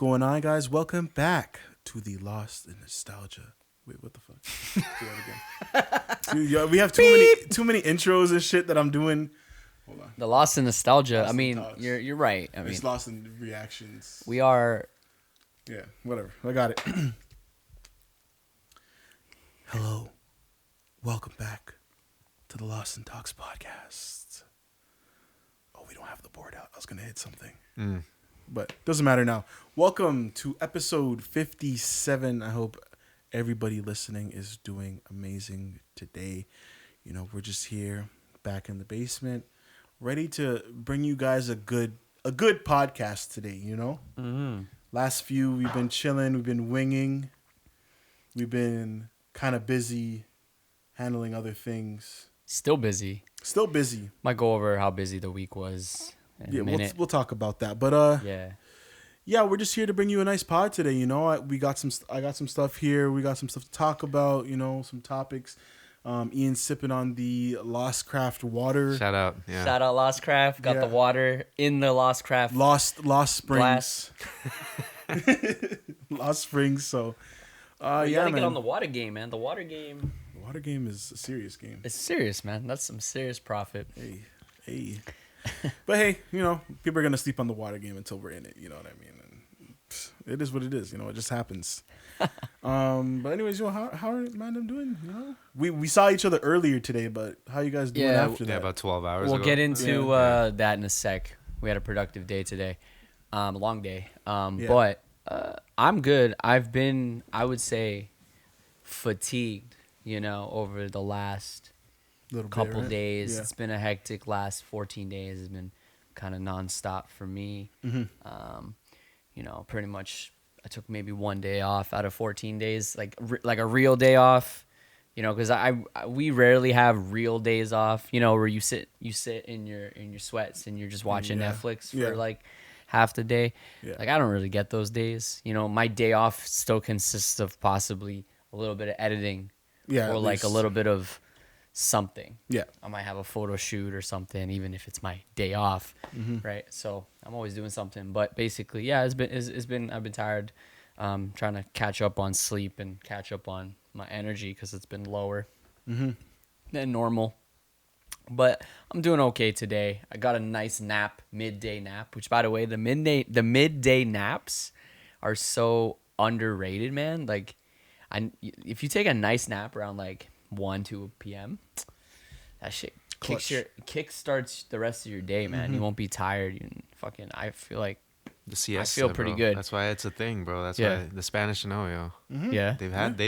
going on, guys? Welcome back to the Lost in Nostalgia. Wait, what the fuck? Do that again. Dude, yo, we have too many intros and shit that I'm doing. Hold on. The Lost in Nostalgia. Lost I in mean, Talks. you're right. I mean, It's Lost in Reactions. we are. Yeah, whatever. I got it. Hello. Welcome back to the Lost in Talks podcast. Oh, we don't have the board out. I was going to hit something. But doesn't matter now. Welcome to episode 57. I hope everybody listening is doing amazing today. You know, we're just here back in the basement, ready to bring you guys a good podcast today, you know? Mm-hmm. Last few, we've been chilling, we've been winging. We've been kind of busy handling other things. Still busy. Still busy. Might go over how busy the week was in a minute. We'll talk about that. But Yeah, we're just here to bring you a nice pod today. You know, I got some stuff here. We got some stuff to talk about. You know, some topics. Ian's sipping on the Lost Craft water. Shout out. Yeah. Shout out Lost Craft. Got the water in the Lost Craft. Lost Springs. Glass. Lost Springs. So, You yeah, gotta man. get on the water game, man. The water game. The water game is a serious game. It's serious, man. That's some serious profit. Hey. But hey, you know, people are gonna sleep on the water game until we're in it. You know what I mean? And it is what it is. You know, it just happens. But anyways, you know, how are Mandem doing? You know, we saw each other earlier today, but how you guys doing after that? Yeah, about 12 hours We'll ago. get into that in a sec. We had a productive day today. Long day. But I'm good. I've been, I would say, fatigued, you know, over the last couple days. Yeah. It's been a hectic last 14 days. It's been kind of nonstop for me. Mm-hmm. You know, pretty much I took maybe one day off out of 14 days, like a real day off, you know, because we rarely have real days off, you know, where you sit in your sweats and you're just watching Netflix for like half the day. Yeah. Like I don't really get those days. You know, my day off still consists of possibly a little bit of editing, or like a little bit of something. Yeah. I might have a photo shoot or something, even if it's my day off, right? So I'm always doing something. But basically, yeah, it's been I've been tired, trying to catch up on sleep and catch up on my energy because it's been lower than normal. But I'm doing okay today. I got a nice midday nap, which by the way, the midday naps are so underrated, man. Like, if you take a nice nap around like 1, 2 p.m., that shit kickstarts the rest of your day, man. You won't be tired. I feel like The siesta, I feel pretty bro. good. That's why it's a thing, bro. That's Yeah. why the Spanish know, yo. yeah.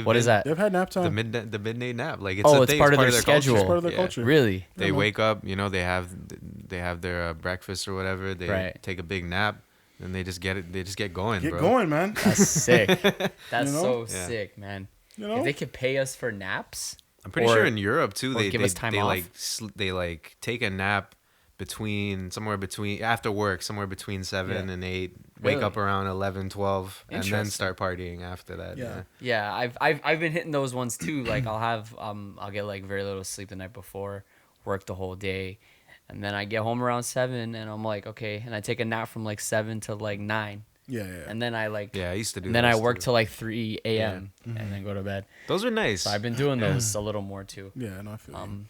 What is that? They've had nap time. The midnight nap. Like Oh, a it's thing. part of their culture. schedule. It's part of their Yeah. culture. Really? They wake up, you know, they have their breakfast or whatever. They take a big nap, and they just get going, Get bro. going, man. That's sick. That's You know? so Yeah. sick, man. You know? If they could pay us for naps, I'm pretty sure in Europe too, or give us time off. they take a nap somewhere between after work, somewhere between 7 and 8. Wake Really? up around 11, 12, and then Interesting. start partying after that. Yeah. Yeah, I've been hitting those ones too. Like I'll get like very little sleep the night before, work the whole day, and then I get home around 7, and I'm like, okay, and I take a nap from like 7 to like 9, Yeah. and then I like Yeah, I used to do. and then I those work too. till like 3 a.m. and then go to bed. Those are nice. So I've been doing those a little more too. Yeah, no, I feel you.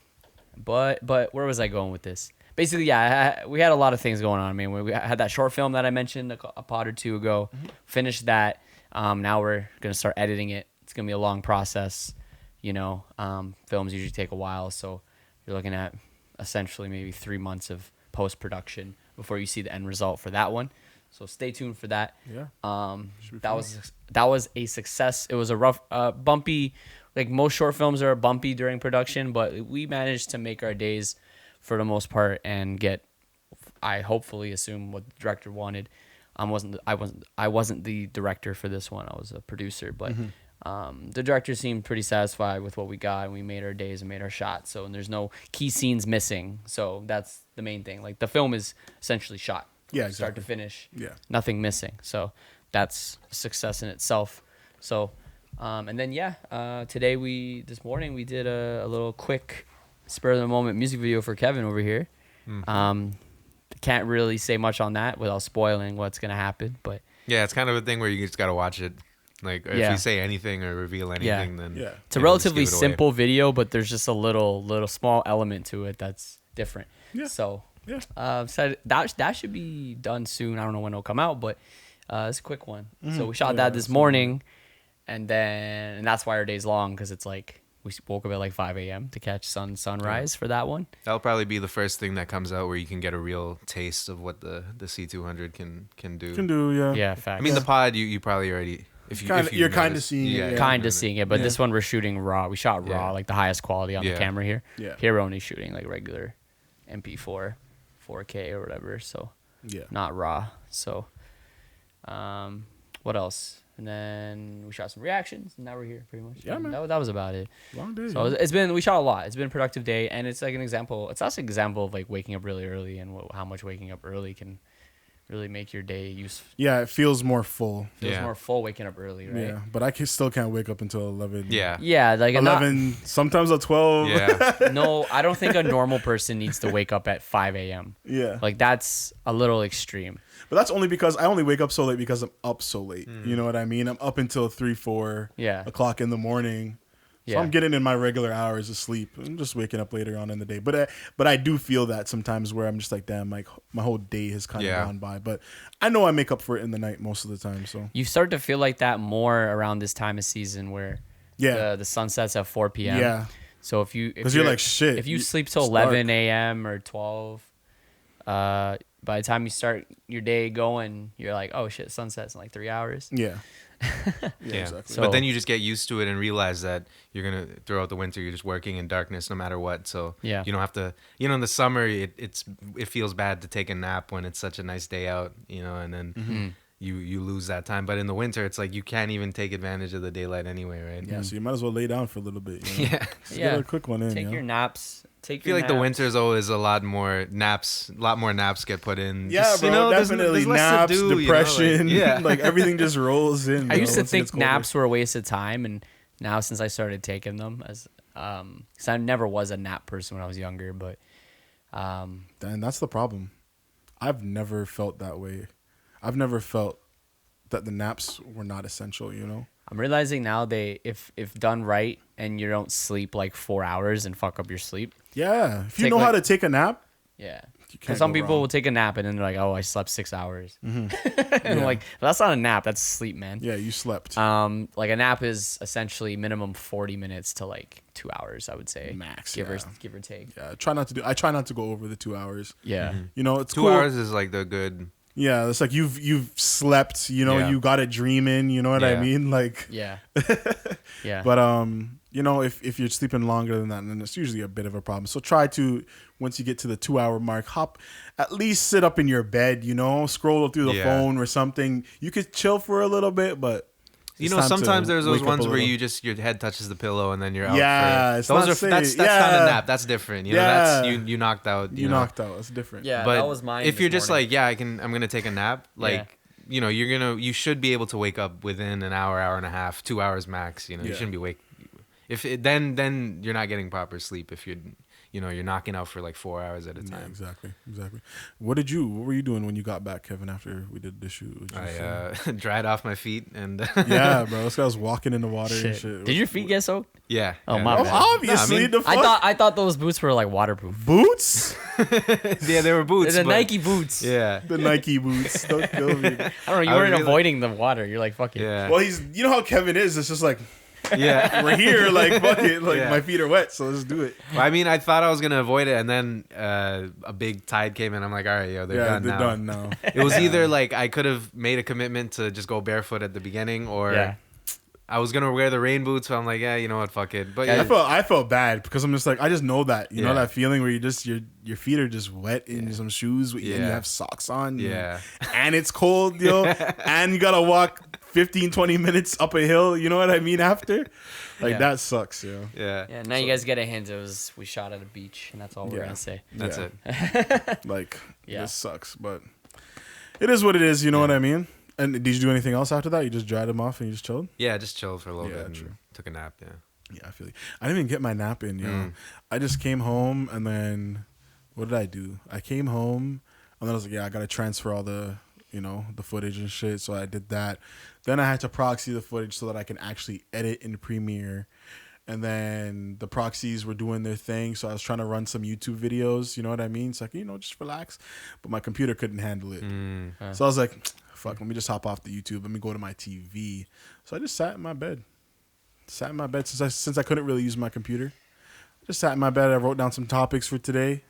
But where was I going with this? Basically, yeah, we had a lot of things going on. I mean, we had that short film that I mentioned a pod or two ago. Finished that. Now we're gonna start editing it. It's gonna be a long process. You know, films usually take a while, so you're looking at essentially maybe 3 months of post production before you see the end result for that one. So stay tuned for that. Yeah. That was a success. It was a rough, bumpy. Like most short films are bumpy during production, but we managed to make our days for the most part and get, I hopefully assume what the director wanted. I wasn't the director for this one. I was a producer, but the director seemed pretty satisfied with what we got, and we made our days and made our shots. So, and there's no key scenes missing. So that's the main thing. Like the film is essentially shot. Yeah, Start exactly. to finish. Yeah. Nothing missing. So that's a success in itself. So, and then this morning we did a little quick spur of the moment music video for Kevin over here. Can't really say much on that without spoiling what's gonna happen, but Yeah, it's kind of a thing where you just gotta watch it. Like if Yeah. you say anything or reveal anything, then Yeah. It's a you know, just relatively give it away. simple video, but there's just a little small element to it that's different. Yeah. So, Yeah. so that should be done soon. I don't know when it'll come out, but it's a quick one. So we shot Yeah, that this so- morning, and that's why our day's long, because it's like we woke up at like 5 a.m. to catch sunrise for that one. That'll probably be the first thing that comes out where you can get a real taste of what the C200 can do. Can do, yeah. Yeah, facts. I mean, the pod you probably already if you You're kinda notice- seeing it, yeah. kind of seeing it, but Yeah. this one we're shooting raw. We shot raw, Yeah. like the highest quality on the Yeah. camera here. Yeah. Here we're only shooting like regular MP4, 4K or whatever. So Yeah. not raw. So, what else? And then we shot some reactions. And now we're here, pretty much. Yeah, And man. That was about it. Long day. So we shot a lot. It's been a productive day, and it's like an example. It's also an example of like waking up really early and how much waking up early can really make your day useful. Yeah, it feels more full. Feels Yeah. more full waking up early, right? Yeah, but still can't wake up until 11. Yeah. Yeah, like I'm not- 11, sometimes at 12. Yeah. no, I don't think a normal person needs to wake up at 5 a.m. Yeah. Like that's a little extreme. But that's only because I only wake up so late because I'm up so late. You know what I mean? I'm up until 3, 4 Yeah. o'clock in the morning. So Yeah. I'm getting in my regular hours of sleep. I'm just waking up later on in the day. But I do feel that sometimes where I'm just like, damn, like my whole day has kind of Yeah. gone by. But I know I make up for it in the night most of the time. So You start to feel like that more around this time of season where yeah, the sun sets at 4 p.m. yeah, So if you 'Cause you're like, shit, if you you- sleep till it's dark. 11 a.m. or 12, by the time you start your day going, you're like, oh shit, sunsets in like 3 hours. yeah, Yeah. exactly. So- But then you just get used to it and realize that you're gonna throughout the winter you're just working in darkness no matter what. So Yeah. you don't have to. You know, in the summer it feels bad to take a nap when it's such a nice day out. You know, and then Mm-hmm. you lose that time. But in the winter it's like you can't even take advantage of the daylight anyway, right? yeah, so you might as well lay down for a little bit. You know? Yeah. Just Yeah. get a quick one in. Take you know? your naps. I feel like the winter's always a lot more naps get put in. Yeah, Just, bro, you know, definitely. there's less to Naps, do, you know, depression, like, yeah. like everything just rolls in. I bro, used to once it think gets colder. naps were a waste of time, and now since I started taking them, as because I never was a nap person when I was younger, but And that's the problem. I've never felt that way. I've never felt that the naps were not essential, you know? I'm realizing now if done right and you don't sleep like 4 hours and fuck up your sleep. Yeah. If you Take, know how like- to take a nap, Yeah. you Because can't some go people wrong. will take a nap and then they're like, oh, I slept 6 hours. and Yeah. like, that's not a nap, that's sleep, man. Yeah, you slept. Like a nap is essentially minimum 40 minutes to like 2 hours, I would say. Max, Give yeah. or take. Yeah, I try not to go over the 2 hours. Yeah. You know, it's 2 cool. hours is like the good. Yeah, it's like you've slept, you know, Yeah. you got a dream in, you know what I Yeah. mean? Like Yeah. Yeah. but you know, if you're sleeping longer than that, then it's usually a bit of a problem. So try to, once you get to the 2 hour mark, at least sit up in your bed, you know, scroll through the Yeah. phone or something. You could chill for a little bit, but You it's know, time to sometimes there's those wake up a ones where little. you just your head touches the pillow and then you're out. Yeah, for, it's those not are safe. that's not a Yeah. nap. That's different. You know, Yeah. that's you knocked out. you know. knocked out. It's different. Yeah. But that was mine. if this you're just morning. like, yeah, I'm gonna take a nap. Like, you know, you should be able to wake up within an hour and a half, 2 hours max. You know, you Yeah. shouldn't be then you're not getting proper sleep if you're knocking out for like 4 hours at a Yeah, time. exactly. What were you doing when you got back, Kevin, after we did the shoot? What'd you I dried off my feet and yeah, bro. This guy was walking in the water and Shit. shit. Did your feet get soaked? yeah. Oh, yeah. my Oh, bad. obviously, I mean, the fuck? I thought those boots were like waterproof. Boots? Yeah, they were boots. They're the but- Nike boots. Yeah. The Nike boots. Don't kill me. I don't know. You I would weren't be like- avoiding the water. You're like, fuck it. Yeah. Well, you know how Kevin is. It's just like, Yeah. we're here, like, fuck it. Like, Yeah. my feet are wet, so let's do it. Well, I mean, I thought I was gonna avoid it, and then a big tide came in. I'm like, all right, yo, they're Yeah, done they're now. done now. It was either like I could have made a commitment to just go barefoot at the beginning, or Yeah. I was gonna wear the rain boots. So I'm like, yeah, you know what, fuck it. But Yeah. yeah, I felt bad because I'm just like, I just know that. You know Yeah. that feeling where you just, your feet are just wet in some shoes and you Yeah. have socks on. Yeah. And it's cold, yo. And you got to walk 15, 20 minutes up a hill. You know what I mean? After? Like, Yeah. that sucks, yo. yeah, Yeah. Now you guys get a hint. We shot at a beach, and that's all we're Yeah. gonna say. that's Yeah. it. Like, Yeah. this sucks, but it is what it is. You know what I mean? And did you do anything else after that? You just dried them off and you just chilled? Yeah, just chilled for a little Yeah, bit and true. took a nap. Yeah, Yeah, I feel you. I didn't even get my nap in, yo. Mm. I just came home and then what did I do? I came home and then I was like, yeah, I gotta transfer all the the footage and shit. So I did that. Then I had to proxy the footage so that I can actually edit in Premiere. And then the proxies were doing their thing. So I was trying to run some YouTube videos. You know what I mean? It's like, just relax. But my computer couldn't handle it. So I was like, fuck, let me just hop off the YouTube. Let me go to my TV. So I just sat in my bed. Since I couldn't really use my computer. I just sat in my bed. I wrote down some topics for today.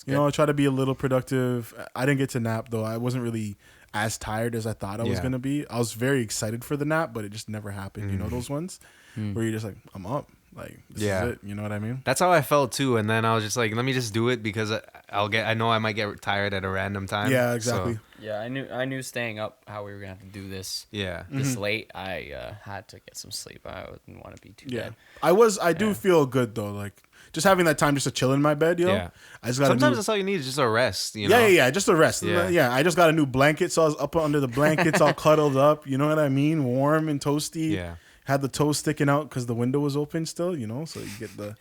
I try to be a little productive. I didn't get to nap, though. I wasn't really as tired as I thought I was going to be. I was very excited for the nap, but it just never happened. You know those ones where you're just like, I'm up. Like, this is it. You know what I mean? That's how I felt, too. And then I was just like, let me just do it because I know I might get tired at a random time. Yeah, exactly. So. Yeah, I knew staying up how we were going to have to do this. Yeah. This late, I had to get some sleep. I didn't want to be too dead. I do feel good, though. Like, just having that time just to chill in my bed, Yeah. I just got Sometimes that's all you need is just a rest, you know? Yeah, just a rest. Yeah. I just got a new blanket, so I was up under the blankets, all cuddled up. You know what I mean? Warm and toasty. Yeah. Had the toes sticking out because the window was open still, so you get the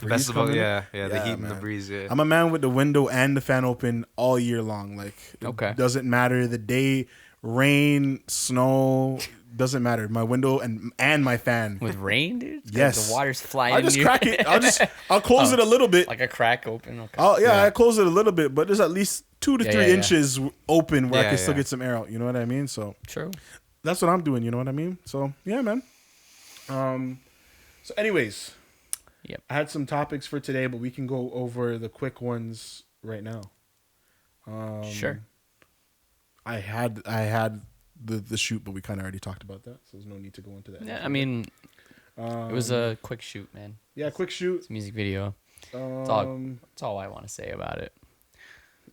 breeze coming. The heat and the man. breeze. Yeah. I'm a man with the window and the fan open all year long. Like, Okay. It doesn't matter the day, rain, snow, doesn't matter. My window and my fan. With rain, dude? Yes. The water's flying. I'll just crack it. I'll close it a little bit. Like a crack open. Okay. I close it a little bit, but there's at least 2 to 3 inches open where I can still get some air out. You know what I mean? So True. that's what I'm doing. You know what I mean? So yeah, man. So anyways, Yep. I had some topics for today, but we can go over the quick ones right now. Sure. I had the shoot, but we kind of already talked about that, so there's no need to go into that. Yeah, I mean, it was a quick shoot, man. Yeah, quick shoot. It's a music video. That's all I want to say about it.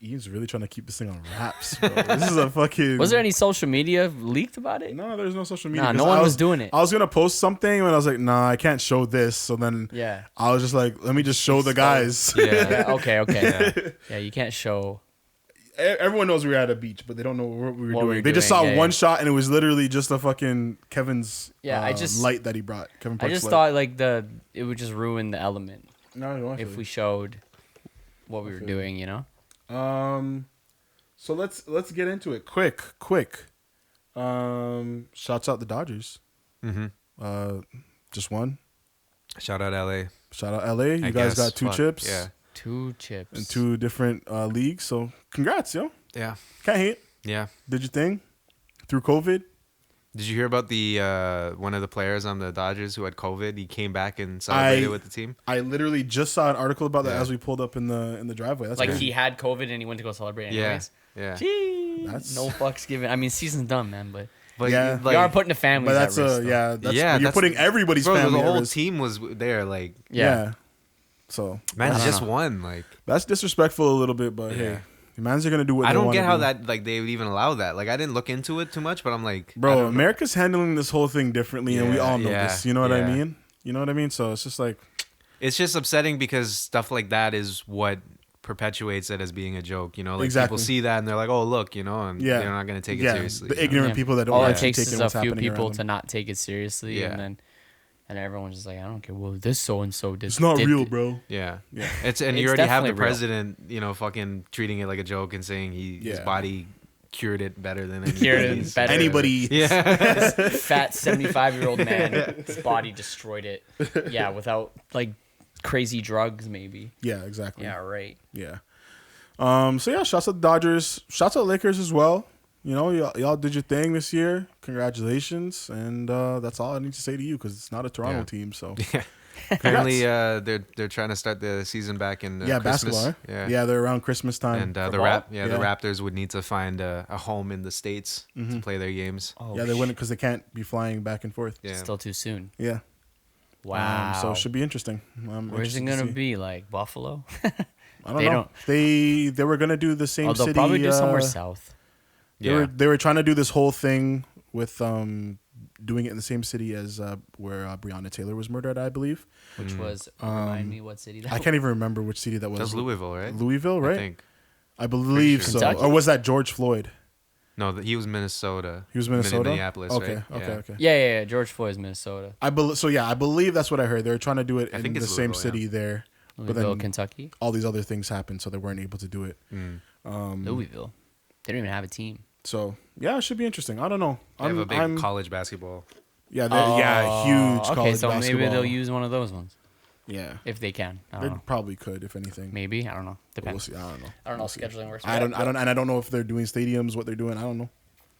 Ian's really trying to keep this thing on wraps, bro. This is a fucking... Was there any social media leaked about it? No, there's no social media. Nah, no one was doing it. I was going to post something, and I was like, nah, I can't show this. So then I was just like, let me just show the guys. Yeah. Okay. Yeah, you can't show... Everyone knows we were at a beach, but they don't know what we were doing. They just saw one shot, and it was literally just a fucking Kevin's light that he brought. Kevin Park's I just light. thought like it would just ruin the element No, if we showed what we were doing, So let's get into it. Quick. Shouts out the Dodgers. Just one. Shout out LA. You guys got 2 chips. Yeah. 2 chips. In 2 different leagues. So congrats, yo. Yeah. Can't hate. Yeah. Did your thing through COVID. Did you hear about the one of the players on the Dodgers who had COVID? He came back and celebrated with the team. I literally just saw an article about that as we pulled up in the driveway. That's like crazy. he had COVID and he went to go celebrate anyways. Yeah. Gee, That's- no fucks given. I mean, season's done, man. But Yeah. you are putting the families But at that's risk. Though. you're that's- putting everybody's Bro, family the at whole risk. team was there. Like, Yeah. So man, just know. won. Like, that's disrespectful a little bit, but hey, the mans are gonna do what I they don't wanna get how do. that like they would even allow that. Like, I didn't look into it too much, but I'm like, I Bro, don't know. America's handling this whole thing differently, and we all know this. You know what I yeah. mean? You know what I mean? So it's just like, It's just upsetting because stuff like that is what perpetuates it as being a joke. Like Exactly. people see that and they're like, oh look, and Yeah. they're not gonna take it yeah, seriously. the you know? ignorant people that don't All it actually takes take is in a what's few happening people around to them. not take it seriously, Yeah. and everyone's just like, I don't care. Well, this so and so did. It's not did real, th- bro. Yeah. Yeah. And It's you already have the definitely real. president, fucking treating it like a joke and saying his Yeah. body cured it better than Cured it anybody's. better. Anybody. Yeah. Fat 75-year-old man, his body destroyed it. Yeah, without like crazy drugs, maybe. Yeah, exactly. Yeah, right. Yeah. So yeah, shouts out the Dodgers. Shouts out Lakers as well. Y'all did your thing this year. Congratulations. And that's all I need to say to you because it's not a Toronto Yeah. team. So Apparently, they're trying to start the season back in yeah, Christmas. basketball. Yeah, they're around Christmas time. And the ball? the Raptors would need to find a home in the States to play their games. Oh, yeah, they wouldn't because they can't be flying back and forth. Yeah. Still too soon. Yeah. Wow. So it should be interesting. Where's it gonna be? Like Buffalo? I don't They know. don't- They were gonna do the same Oh, they'll city. probably do somewhere south. They were trying to do this whole thing with doing it in the same city as where Breonna Taylor was murdered, I believe. Which was remind me what city that I can't even remember which city that was. That was Louisville, right? Louisville, right? I think. I believe Pretty so. sure. Kentucky? Or was that George Floyd? No, he was Minnesota. He was Minnesota. Minneapolis, Okay, right? okay. Yeah. George Floyd's Minnesota. I believe that's what I heard. They were trying to do it I in think the it's same Louisville, city there, but Louisville, then Kentucky. all these other things happened, so they weren't able to do it. Louisville. They don't even have a team. So yeah, it should be interesting. I don't know. They have a big college basketball. Yeah, huge. Okay, college so maybe basketball. they'll use one of those ones Yeah, if they can. I they don't know. probably could if anything. Maybe, I don't know. But we'll Depends. see. I don't know. I don't know how scheduling works. I don't, and I don't know if they're doing stadiums, what they're doing. I don't know.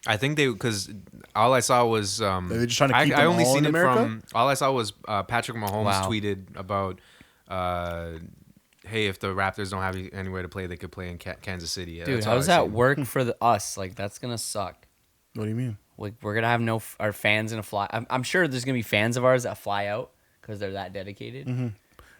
I think they, because all I saw was They're just trying to keep I them only all seen in it America? from all I saw was Patrick Mahomes Wow. tweeted about hey, if the Raptors don't have anywhere to play, they could play in Kansas City. Dude, That's all how's I that seen. work for us? Like, that's gonna suck. What do you mean? Like, we're gonna have our fans gonna fly. I'm sure there's gonna be fans of ours that fly out because they're that dedicated. Mm-hmm.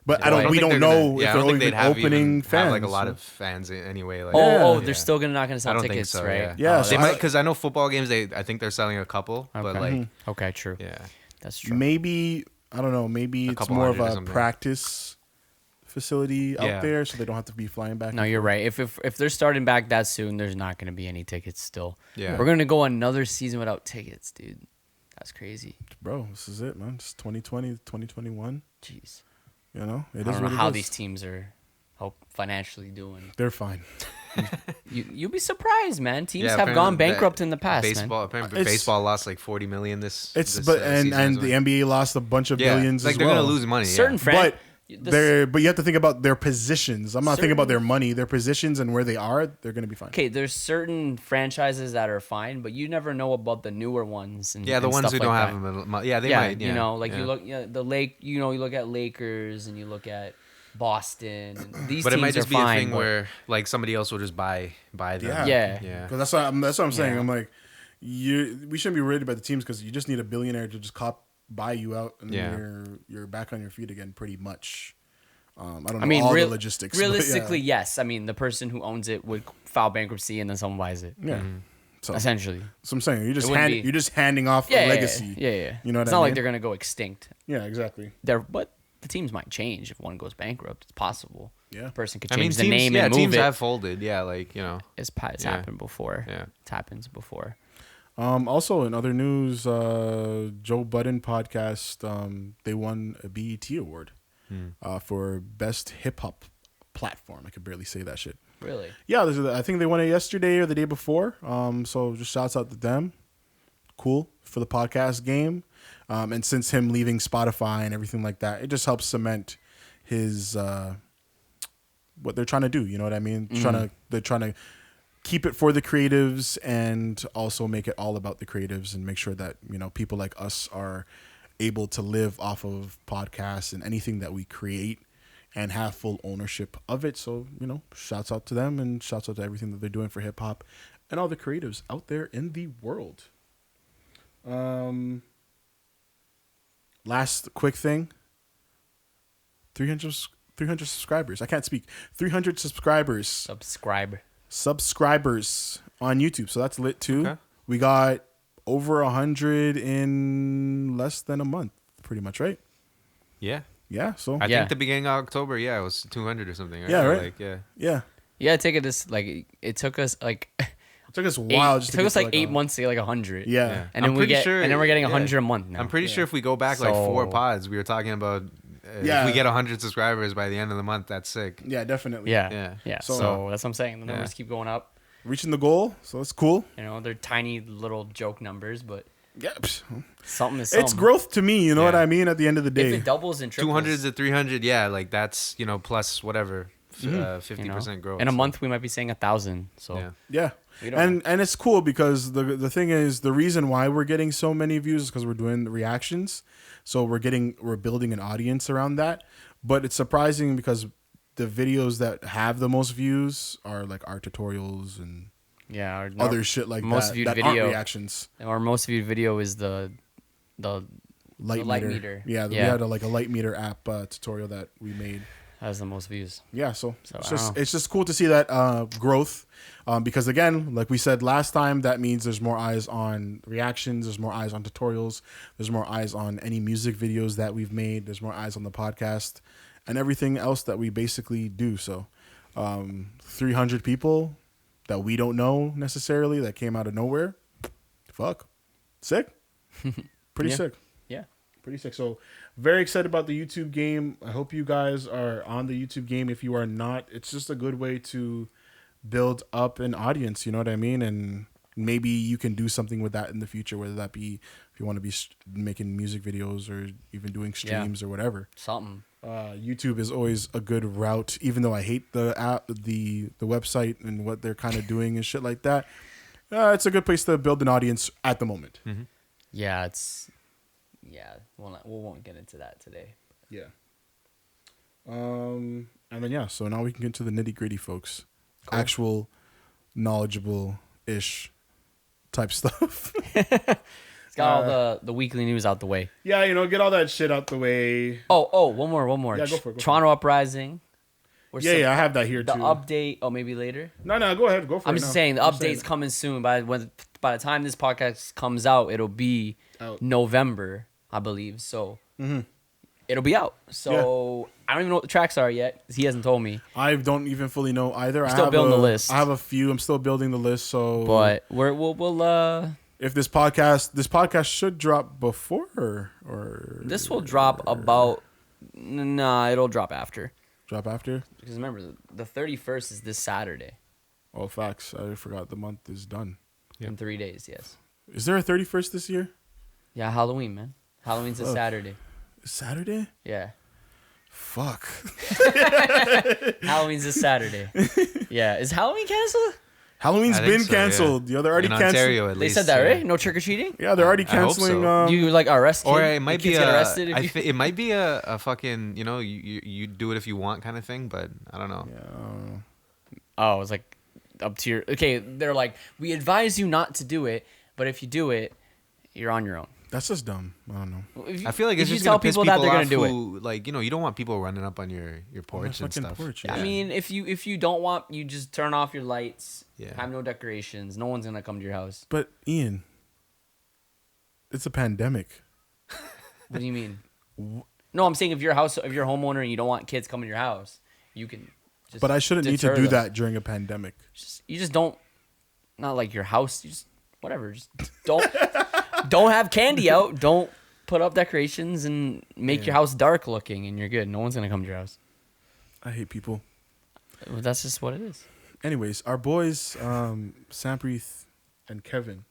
But I don't we think don't they're know gonna- if I they're don't think even they'd have opening fans. have like a lot of fans anyway. Like, They're yeah. still not gonna I sell don't tickets, think so. right? Yeah, Oh, so they I- might, because I know football games. I think they're selling a couple, but Okay. like, Okay, true. yeah, That's true. Maybe I don't know. Maybe it's couple more of hundred or a something. practice facility Yeah. out there, so they don't have to be flying back. No, you're right. If they're starting back that soon, there's not gonna be any tickets still. Yeah. We're gonna go another season without tickets, dude. That's crazy. Bro, this is it, man. It's 2020, 2021. Jeez. You know, I it don't is know what it how is. these teams are financially doing. They're fine. You'll be surprised, man. Teams Yeah, have apparently gone that bankrupt in the past, baseball. man. Apparently It's- baseball lost like 40 million this. It's this, but season and as the well. NBA lost a bunch of yeah, billions like as they're well. gonna lose money. Certain yeah. But but you have to think about their positions. I'm not thinking about their money, their positions and where they are. They're gonna be fine. Okay, there's certain franchises that are fine, but you never know about the newer ones. And, Yeah, the and ones stuff who like don't that. have them. Yeah, they yeah, might. Yeah, you know, like yeah. you look, you look at Lakers and you look at Boston. And these But it teams might just are be fine, a thing but- where like somebody else will just buy them. Yeah. yeah. Because that's what I'm saying. Yeah. I'm like, we shouldn't be worried about the teams because you just need a billionaire to just buy you out and Yeah. you're back on your feet again, pretty much. I don't know I mean, all the logistics. but yeah. realistically, yes. I mean, the person who owns it would file bankruptcy and then someone buys it. Yeah. Mm-hmm. So, Essentially. so I'm saying It wouldn't be- you're just handing off Yeah, a legacy. Yeah. You know what it's I not like mean? they're gonna go extinct. Yeah, exactly. But the teams might change if one goes bankrupt. It's possible. Yeah. The person could I mean, change the teams, name yeah, and move teams it. have folded. Yeah, like It's Yeah. happened before. Yeah. It's happened before. Also, in other news, Joe Budden podcast, they won a BET award for best hip hop platform. I could barely say that shit. Really? Yeah, I think they won it yesterday or the day before. So just shouts out to them. Cool for the podcast game. And since him leaving Spotify and everything like that, it just helps cement his what they're trying to do. You know what I mean? They're trying to keep it for the creatives and also make it all about the creatives and make sure that people like us are able to live off of podcasts and anything that we create and have full ownership of it. So, shouts out to them and shouts out to everything that they're doing for hip hop and all the creatives out there in the world. Last quick thing. 300 subscribers. I can't speak. 300 subscribers on YouTube. So that's lit too. Okay. We got over 100 in less than a month, pretty much, right? yeah. Yeah. So I Yeah. think the beginning of October, it was 200 or something. Right? Yeah, Or right. Like, yeah. yeah, Yeah, it took us like it took us a while. Just it to took get us to like 8 months to get like 100. Yeah. Yeah. And I'm then we pretty get sure- and then we're getting yeah. 100 a month now. I'm pretty sure if we go back like 4 So- pods, we were talking about Yeah. if we get 100 subscribers by the end of the month, that's sick. Yeah, definitely. Yeah. Yeah. So, So- that's what I'm saying. The numbers Yeah. keep going up. Reaching the goal, so that's cool. They're tiny little joke numbers, but Yeah, something is something. it's growth to me. You know what Yeah. I mean? At the end of the If day, it doubles and triples 200 to 300, yeah, like that's, plus whatever, 50% growth. In a so, month, we might be saying 1,000. So Yeah. yeah. We don't And it's cool because the thing is the reason why we're getting so many views is because we're doing the reactions, so we're building an audience around that. But it's surprising because the videos that have the most views are like our tutorials and yeah, other shit like most that viewed that aren't video- reactions. Our most viewed video is the Light light meter. meter. Yeah, we Yeah. had a light meter app tutorial that we made. has the most views. Yeah, so I don't know. it's just cool to see that growth, because again, like we said last time, that means there's more eyes on reactions, there's more eyes on tutorials, there's more eyes on any music videos that we've made, there's more eyes on the podcast, and everything else that we basically do. So, 300 people that we don't know necessarily that came out of nowhere, fuck, sick, pretty Yeah. sick. Yeah. Pretty sick. So very excited about the YouTube game. I hope you guys are on the YouTube game. If you are not, it's just a good way to build up an audience. You know what I mean? And maybe you can do something with that in the future, whether that be if you want to be making music videos or even doing streams or whatever. Something. YouTube is always a good route, even though I hate the app, the website and what they're kind of doing and shit like that. It's a good place to build an audience at the moment. Mm-hmm. Yeah, we won't get into that today. Yeah. And then so now we can get to the nitty gritty, folks. Cool. Actual knowledgeable-ish type stuff. It's got all the weekly news out the way. Yeah, get all that shit out the way. Oh, one more. Yeah, go for it. Toronto Uprising. I have that here too. The too. update. Oh, maybe later. No, go ahead. Go for it. I'm just saying the update's coming soon. By the time this podcast comes out, it'll be November, I believe. So it'll be out. So I don't even know what the tracks are yet. He hasn't told me. I don't even fully know either. I'm still building the list. I have a few. I'm still building the list. So, but we'll if this podcast should drop before or this will drop about. Nah, it'll drop after. Drop after? Because remember, the 31st is this Saturday. Oh, facts. I forgot the month is done. In 3 days, yes. Is there a 31st this year? Yeah, Halloween, man. Halloween's a Saturday. Saturday? Yeah. Fuck. Halloween's a Saturday. Yeah. Is Halloween canceled? Halloween's been canceled. Yeah, they're already canceled. Ontario, at least. They said that, right? No trick or treating? Yeah, they're already canceling. So. You arrested? Or it might be arrested. It might be a fucking you do it if you want kind of thing, but I don't know. Yeah. Oh, it's like up to your. Okay, they're like, we advise you not to do it, but if you do it, you're on your own. That's just dumb. I don't know. I feel like it's just gonna piss people that they're gonna do it. Like, you don't want people running up on your porch and stuff. Yeah. I mean, if you don't want, you just turn off your lights. Yeah. Have no decorations. No one's gonna come to your house. But Ian, it's a pandemic. What do you mean? No, I'm saying if you're a homeowner and you don't want kids coming to your house, you can. Just but I shouldn't need to do that during a pandemic. You just don't. Not like your house. You just whatever. Just don't. Don't have candy out. Don't put up decorations and make your house dark looking, and you're good. No one's gonna come to your house. I hate people. Well, that's just what it is. Anyways, our boys, Sampreeth and Kevin,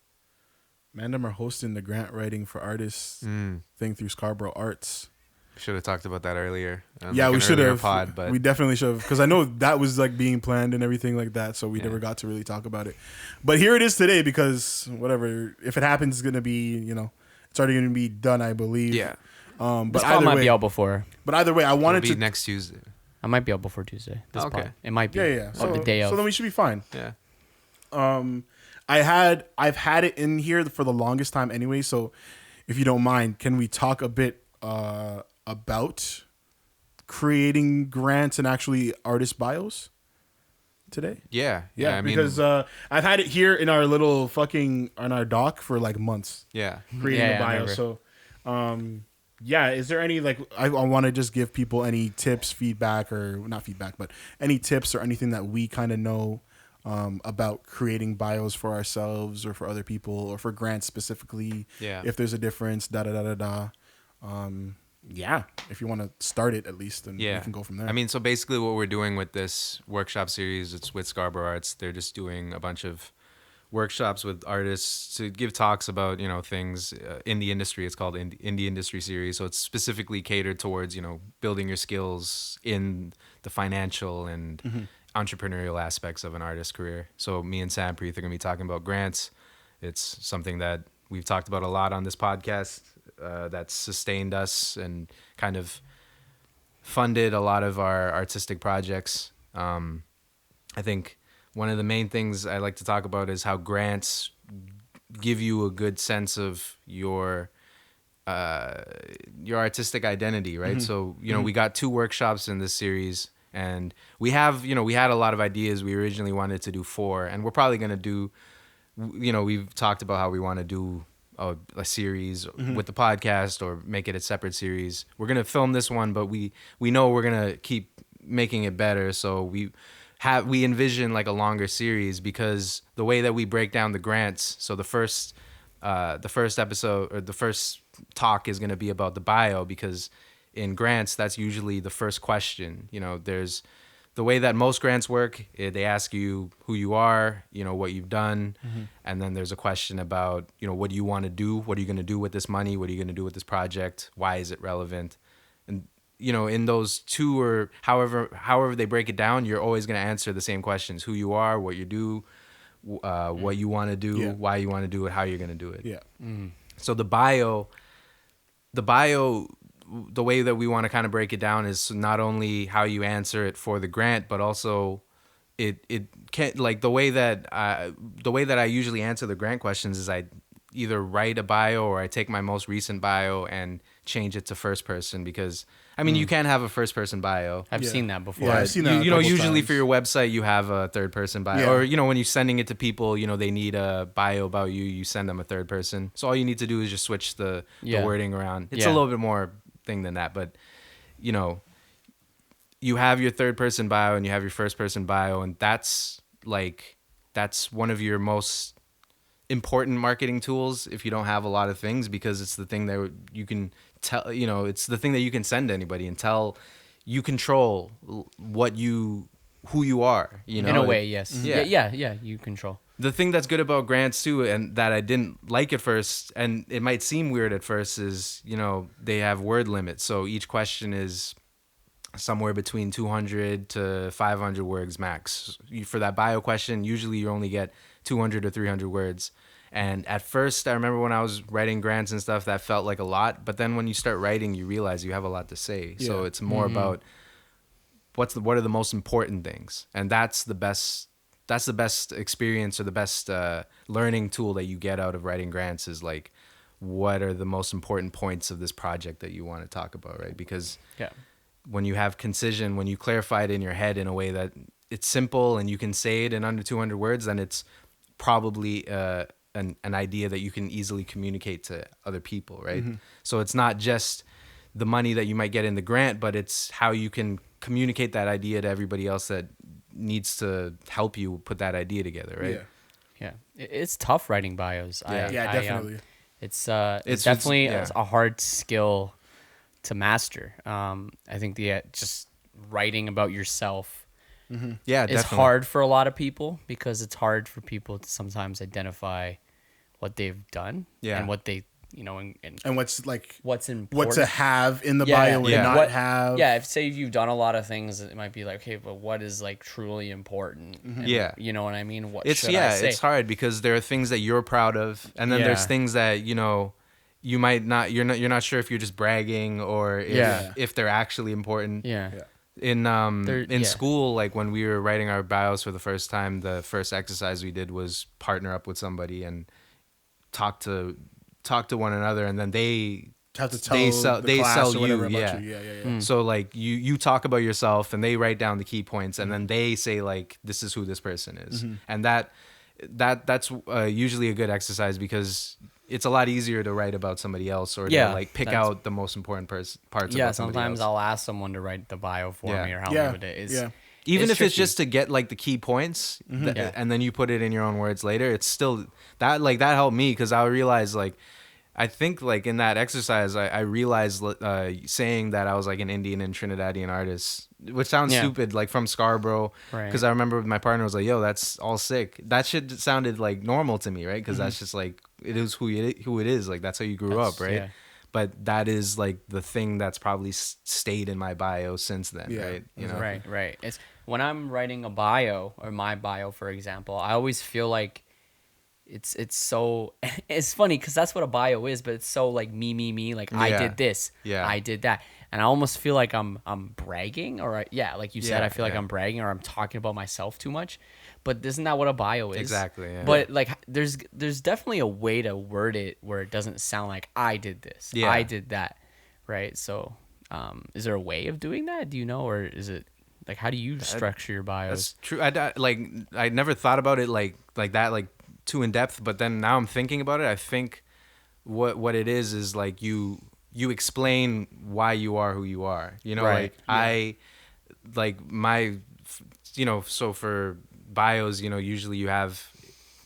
Mandem are hosting the grant writing for artists thing through Scarborough Arts. Should have talked about that earlier. Yeah, we should have. But we definitely should have, because I know that was like being planned and everything like that. So we never got to really talk about it. But here it is today, because whatever, if it happens, it's gonna be, it's already gonna be done, I believe. Yeah. But this either might be out before. But either way, I wanted to be next Tuesday. I might be out before Tuesday. Okay. It might be. Yeah. So the day of. So then we should be fine. Yeah. I've had it in here for the longest time anyway. So if you don't mind, can we talk a bit about creating grants and actually artist bios today? Yeah, I mean, because I've had it here in our little on our doc for like months. Yeah, creating a bio. So, is there any I want to just give people any tips, feedback, or not feedback, but any tips or anything that we kind of know about creating bios for ourselves or for other people or for grants specifically. Yeah, if there's a difference, if you want to start it at least, then we can go from there. I mean, so basically what we're doing with this workshop series, it's with Scarborough Arts. They're just doing a bunch of workshops with artists to give talks about, things in the industry. It's called Indie Industry Series. So it's specifically catered towards, building your skills in the financial and entrepreneurial aspects of an artist's career. So me and Sampreeth are going to be talking about grants. It's something that we've talked about a lot on this podcast. That's sustained us and kind of funded a lot of our artistic projects. I think one of the main things I like to talk about is how grants give you a good sense of your artistic identity, right? So, we got 2 workshops in this series, and we had a lot of ideas. We originally wanted to do 4, and we're probably going to do, we've talked about how we want to do a series with the podcast or make it a separate series. We're going to film this one, but we know we're going to keep making it better. So we envision like a longer series, because the way that we break down the grants. So the first episode or the first talk is going to be about the bio, because in grants, that's usually the first question. There's the way that most grants work, they ask you who you are, what you've done, and then there's a question about, what do you want to do? What are you going to do with this money? What are you going to do with this project? Why is it relevant? And in those two, or however they break it down, you're always going to answer the same questions: who you are, what you do, what you want to do, why you want to do it, how you're going to do it. Yeah. So the bio, the way that we want to kind of break it down is not only how you answer it for the grant, but also it can't, like, the way that I usually answer the grant questions is I either write a bio or I take my most recent bio and change it to first person, because you can't have a first person bio. I've seen that before. Yeah, I've seen that. Usually for your website you have a third person bio, or when you're sending it to people, they need a bio about you, you send them a third person. So all you need to do is just switch the wording around. It's a little bit more thing than that, but you have your third person bio and you have your first person bio, and that's one of your most important marketing tools if you don't have a lot of things, because it's the thing that you can tell, it's the thing that you can send to anybody and tell. You control who you are, in a way. Yes. Yeah, you control. The thing that's good about grants too, and that I didn't like at first, and it might seem weird at first, is they have word limits. So each question is somewhere between 200 to 500 words max. For that bio question, usually you only get 200 or 300 words. And at first, I remember when I was writing grants and stuff, that felt like a lot. But then when you start writing, you realize you have a lot to say. Yeah. So it's more about what are the most important things, and that's the best experience, or the best learning tool that you get out of writing grants, is like, what are the most important points of this project that you want to talk about, right? Because when you have concision, when you clarify it in your head in a way that it's simple and you can say it in under 200 words, then it's probably an idea that you can easily communicate to other people, right? So it's not just the money that you might get in the grant, but it's how you can communicate that idea to everybody else that needs to help you put that idea together, right? Yeah. It's tough writing bios. Definitely. It's definitely a hard skill to master. I think just writing about yourself is hard for a lot of people, because it's hard for people to sometimes identify what they've done and what they and what's important, what to have in the bio and not have. Yeah, if say you've done a lot of things, it might be like, okay, but what is like truly important? And, you know what I mean? What should I say? It's hard, because there are things that you're proud of, and then there's things that you might not. You're not sure if you're just bragging or if they're actually important. In school, like when we were writing our bios for the first time, the first exercise we did was partner up with somebody and talk to one another, and then they sell you. So like you talk about yourself, and they write down the key points, and then they say like, this is who this person is, and that's usually a good exercise, because it's a lot easier to write about somebody else, or to like pick out the most important parts about somebody else. Sometimes I'll ask someone to write the bio for me, or help me with it. Even if it's just to get like the key points, and then you put it in your own words later, it's still that helped me, because I realized like, I think like in that exercise, I realized saying that I was like an Indian and Trinidadian artist, which sounds stupid, like from Scarborough, because I remember my partner was like, yo, that's all sick. That shit sounded like normal to me, right? Because that's just like, it is who it is, like that's how you grew up, right? Yeah. But that is like the thing that's probably stayed in my bio since then, right? Right. It's when I'm writing a bio, or my bio, for example, I always feel like it's so, it's funny because that's what a bio is, but it's so like me, like I did this, I did that, and I almost feel like I'm bragging, or like you said, I feel like I'm bragging, or I'm talking about myself too much. But isn't that what a bio is? Exactly. Yeah. But like, there's definitely a way to word it where it doesn't sound like I did this, I did that, right? So, is there a way of doing that? Do you know, or is it like, how do you structure your bios? That's true. I never thought about it like that, like too in depth. But then now I'm thinking about it. I think what it is like you explain why you are who you are. I like my, so for bios, usually you have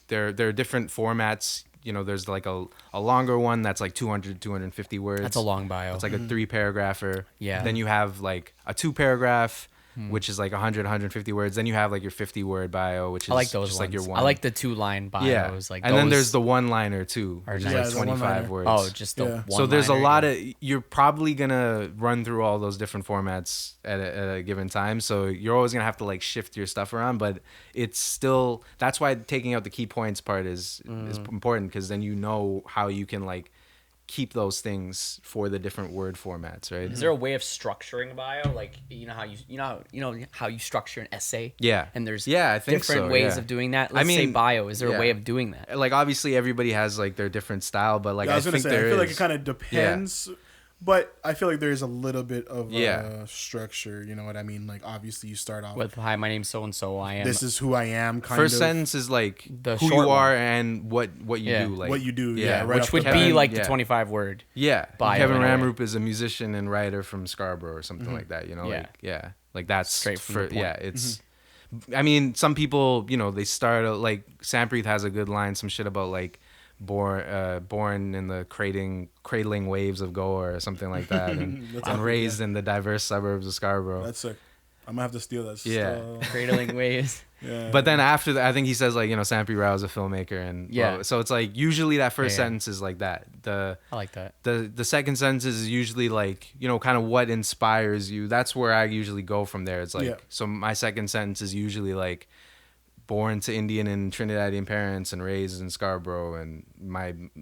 there are different formats. There's like a longer one that's like 200 250 words. That's a long bio. It's like a 3-paragrapher. Yeah. Then you have like a 2-paragraph, which is like 100, 150 words. Then you have like your 50-word bio, which is I like those just ones. like your one. I like the 2-line bios. yeah. Like and then those there's the one-liner too, are which nice. is Yeah, like the 25 one-liner. words. Oh, just the Yeah. one. So there's a lot of, you're probably gonna run through all those different formats at a given time. So you're always gonna have to like shift your stuff around, but it's still, that's why taking out the key points part is important, because then you know how you can like keep those things for the different word formats, right? Is there a way of structuring a bio? Like you know how you structure an essay? Yeah. And there's Yeah, I think different so, ways yeah. of doing that. I Let's say mean, bio. Is there yeah. a way of doing that? Like obviously everybody has like their different style, but like Yeah, I was gonna think say, there I feel like is- it kind of depends, but I feel like there's a little bit of Yeah. structure. You know what I mean? Like obviously you start off With hi, my name's so and so. I am. this is who I am. Kind First of sentence is like The who short you are one. and what you Yeah. do, like what you do. Yeah, right which off would the be bat. like yeah. the 25 word. Yeah, bio Kevin in a way. Ramroop is a musician and writer from Scarborough or something like that. You know, Yeah. like that's Straight from the point. yeah. It's, I mean, some people, you know, they start like Sampreet has a good line, some shit about like born in the cradling waves of Goa or something like that, and That's I'm epic, raised in the diverse suburbs of Scarborough. That's sick. I'm gonna have to steal that. Yeah. Cradling ways. Yeah. But then after that, I think he says like, you know, Sampreet Rao is a filmmaker, and Yeah. so it's like usually that first Yeah. sentence is like that. I like that. The second sentence is usually like, you know, kind of what inspires you. That's where I usually go from there. It's like, Yeah. so my second sentence is usually like, born to Indian and Trinidadian parents and raised in Scarborough, and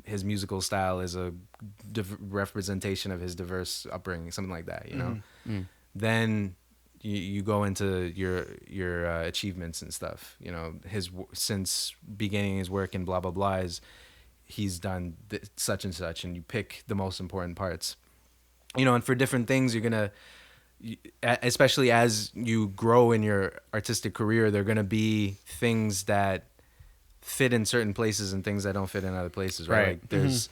his musical style is a representation of his diverse upbringing, something like that, you know. Then you go into your achievements and stuff, you know. Since beginning his work in blah blah blah is he's done such and such, and you pick the most important parts, you know. And for different things you're gonna, especially as you grow in your artistic career, there are going to be things that fit in certain places and things that don't fit in other places, right? Right. Like there's,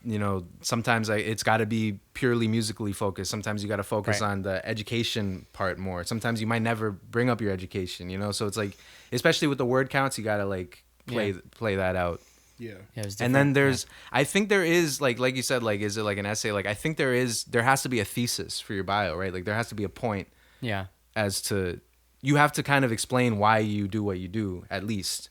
you know, sometimes it's got to be purely musically focused. Sometimes you got to focus Right. on the education part more. Sometimes you might never bring up your education, you know? So it's like, especially with the word counts, you got to like play that out. yeah. Yeah, it was And then different. there's, I think there is like you said, like, is it like an essay? Like, I think there has to be a thesis for your bio, right? Like there has to be a point yeah. as to, you have to kind of explain why you do what you do, at least,